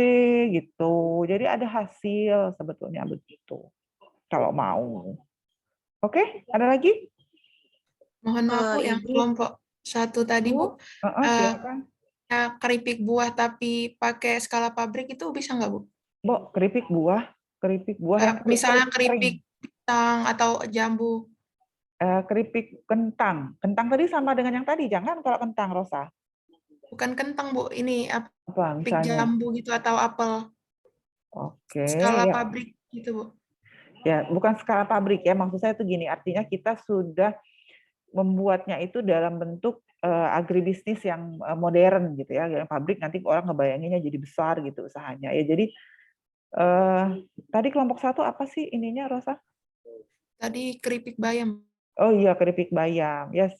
gitu. Jadi ada hasil sebetulnya begitu. Kalau mau. Oke, ada lagi? Mohon maaf, Bu, yang kelompok 1 tadi, Bu. Silakan. Keripik buah tapi pakai skala pabrik itu bisa nggak, Bu? Bu, keripik buah yang misalnya keripik kentang atau jambu. Keripik kentang tadi sama dengan yang tadi, jangan kalau kentang, Rosa. Bukan kentang, Bu. Ini Apa pik misalnya? jambu gitu atau apel. Oke, Skala ya. pabrik gitu, Bu. Ya, bukan skala pabrik ya. Maksud saya itu gini, artinya kita sudah membuatnya itu dalam bentuk agribisnis yang modern gitu ya. Yang pabrik nanti orang ngebayanginnya jadi besar gitu usahanya. Ya, jadi tadi kelompok 1 apa sih ininya, Rosa? Tadi keripik bayam. Oh iya, keripik bayam. Yes,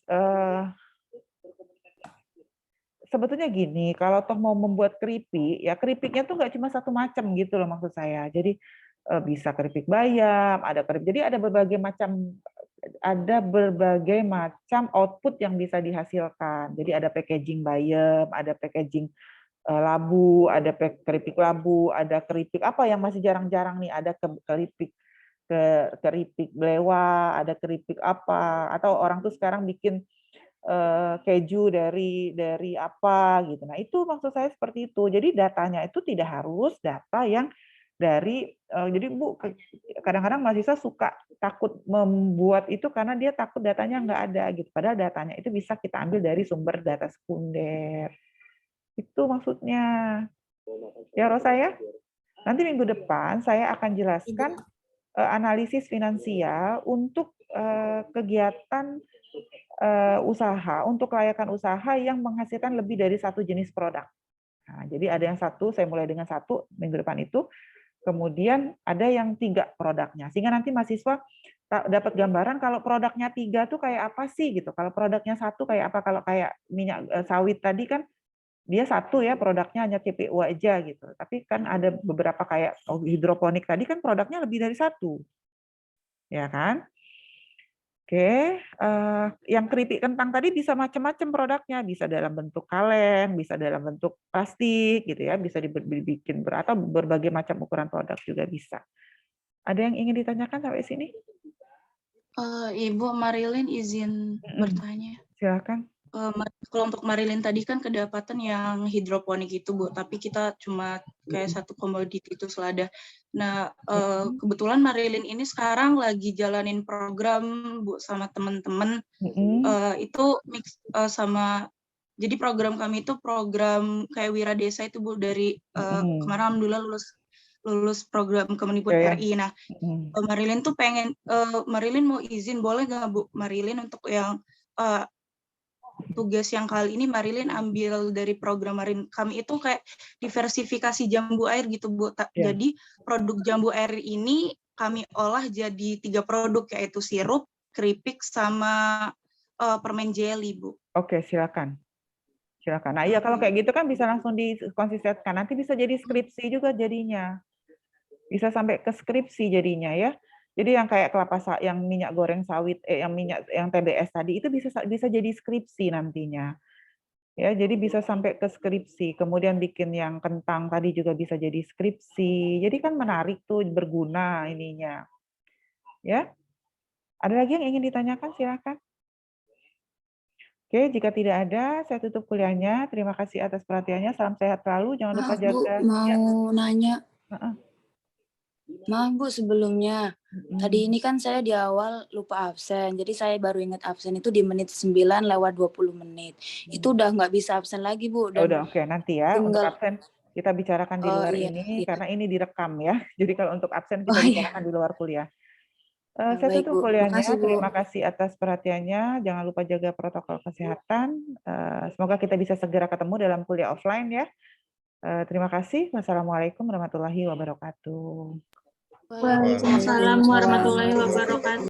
sebetulnya gini, kalau toh mau membuat keripik, ya keripiknya tuh nggak cuma satu macam gitu loh maksud saya. Jadi bisa keripik bayam, jadi ada berbagai macam output yang bisa dihasilkan. Jadi ada packaging bayam, ada packaging labu, ada keripik labu, ada keripik apa yang masih jarang-jarang nih, ada keripik blewa, ada keripik apa, atau orang tuh sekarang bikin keju dari apa gitu. Nah, itu maksud saya seperti itu. Jadi datanya itu tidak harus data yang dari jadi Bu kadang-kadang mahasiswa suka takut membuat itu karena dia takut datanya nggak ada gitu. Padahal datanya itu bisa kita ambil dari sumber data sekunder. Itu maksudnya. Ya Rosa ya. Nanti minggu depan saya akan jelaskan analisis finansial untuk kegiatan usaha, untuk kelayakan usaha yang menghasilkan lebih dari satu jenis produk. Nah, jadi ada yang satu, saya mulai dengan satu minggu depan itu, kemudian ada yang 3 produknya. Sehingga nanti mahasiswa dapat gambaran kalau produknya 3 tuh kayak apa sih gitu. Kalau produknya 1 kayak apa, kalau kayak minyak sawit tadi kan dia 1 ya produknya hanya CPO aja gitu. Tapi kan ada beberapa kayak hidroponik tadi kan produknya lebih dari 1. Ya kan? Oke, yang keripik kentang tadi bisa macam-macam produknya, bisa dalam bentuk kaleng, bisa dalam bentuk plastik gitu ya, bisa dibikin atau berbagai macam ukuran produk juga bisa. Ada yang ingin ditanyakan sampai sini? Ibu Marilyn izin bertanya. Silakan. Kalau untuk Marilyn tadi kan kedapatan yang hidroponik itu, Bu, tapi kita cuma kayak satu komoditi itu selada. Nah, kebetulan Marilyn ini sekarang lagi jalanin program, Bu, sama teman-teman. Itu mix sama, jadi program kami itu program kayak Wira Desa itu, Bu, dari kemarin alhamdulillah lulus program Kemendikbud RI. Nah, Marilyn tuh Marilyn mau izin, boleh nggak, Bu, Marilyn untuk yang tugas yang kali ini Marilyn ambil dari program Marilyn kami itu kayak diversifikasi jambu air gitu, Bu. Jadi produk jambu air ini kami olah jadi 3 produk, yaitu sirup, keripik, sama permen jelly, Bu. Oke, silakan. Silakan. Nah, iya kalau kayak gitu kan bisa langsung dikonsistenkan. Nanti bisa jadi skripsi juga jadinya. Bisa sampai ke skripsi jadinya ya. Jadi yang kayak yang minyak goreng sawit, yang TBS tadi itu bisa jadi skripsi nantinya. Ya, jadi bisa sampai ke skripsi. Kemudian bikin yang kentang tadi juga bisa jadi skripsi. Jadi kan menarik tuh, berguna ininya. Ya. Ada lagi yang ingin ditanyakan? Silakan. Oke, jika tidak ada, saya tutup kuliahnya. Terima kasih atas perhatiannya. Salam sehat selalu. Jangan lupa jaga. Bu, mau nanya. Maaf, Bu, sebelumnya. Tadi ini kan saya di awal lupa absen. Jadi saya baru ingat absen itu di menit 9 lewat 20 menit. Itu udah nggak bisa absen lagi, Bu. Dan udah, oke. Nanti ya untuk absen kita bicarakan di luar ini. Karena ini direkam ya. Jadi kalau untuk absen kita bicarakan di luar kuliah. Saya tutup kuliahnya. Terima kasih atas perhatiannya. Jangan lupa jaga protokol kesehatan. Semoga kita bisa segera ketemu dalam kuliah offline ya. Terima kasih. Wassalamualaikum warahmatullahi wabarakatuh. Waalaikumsalam warahmatullahi wabarakatuh.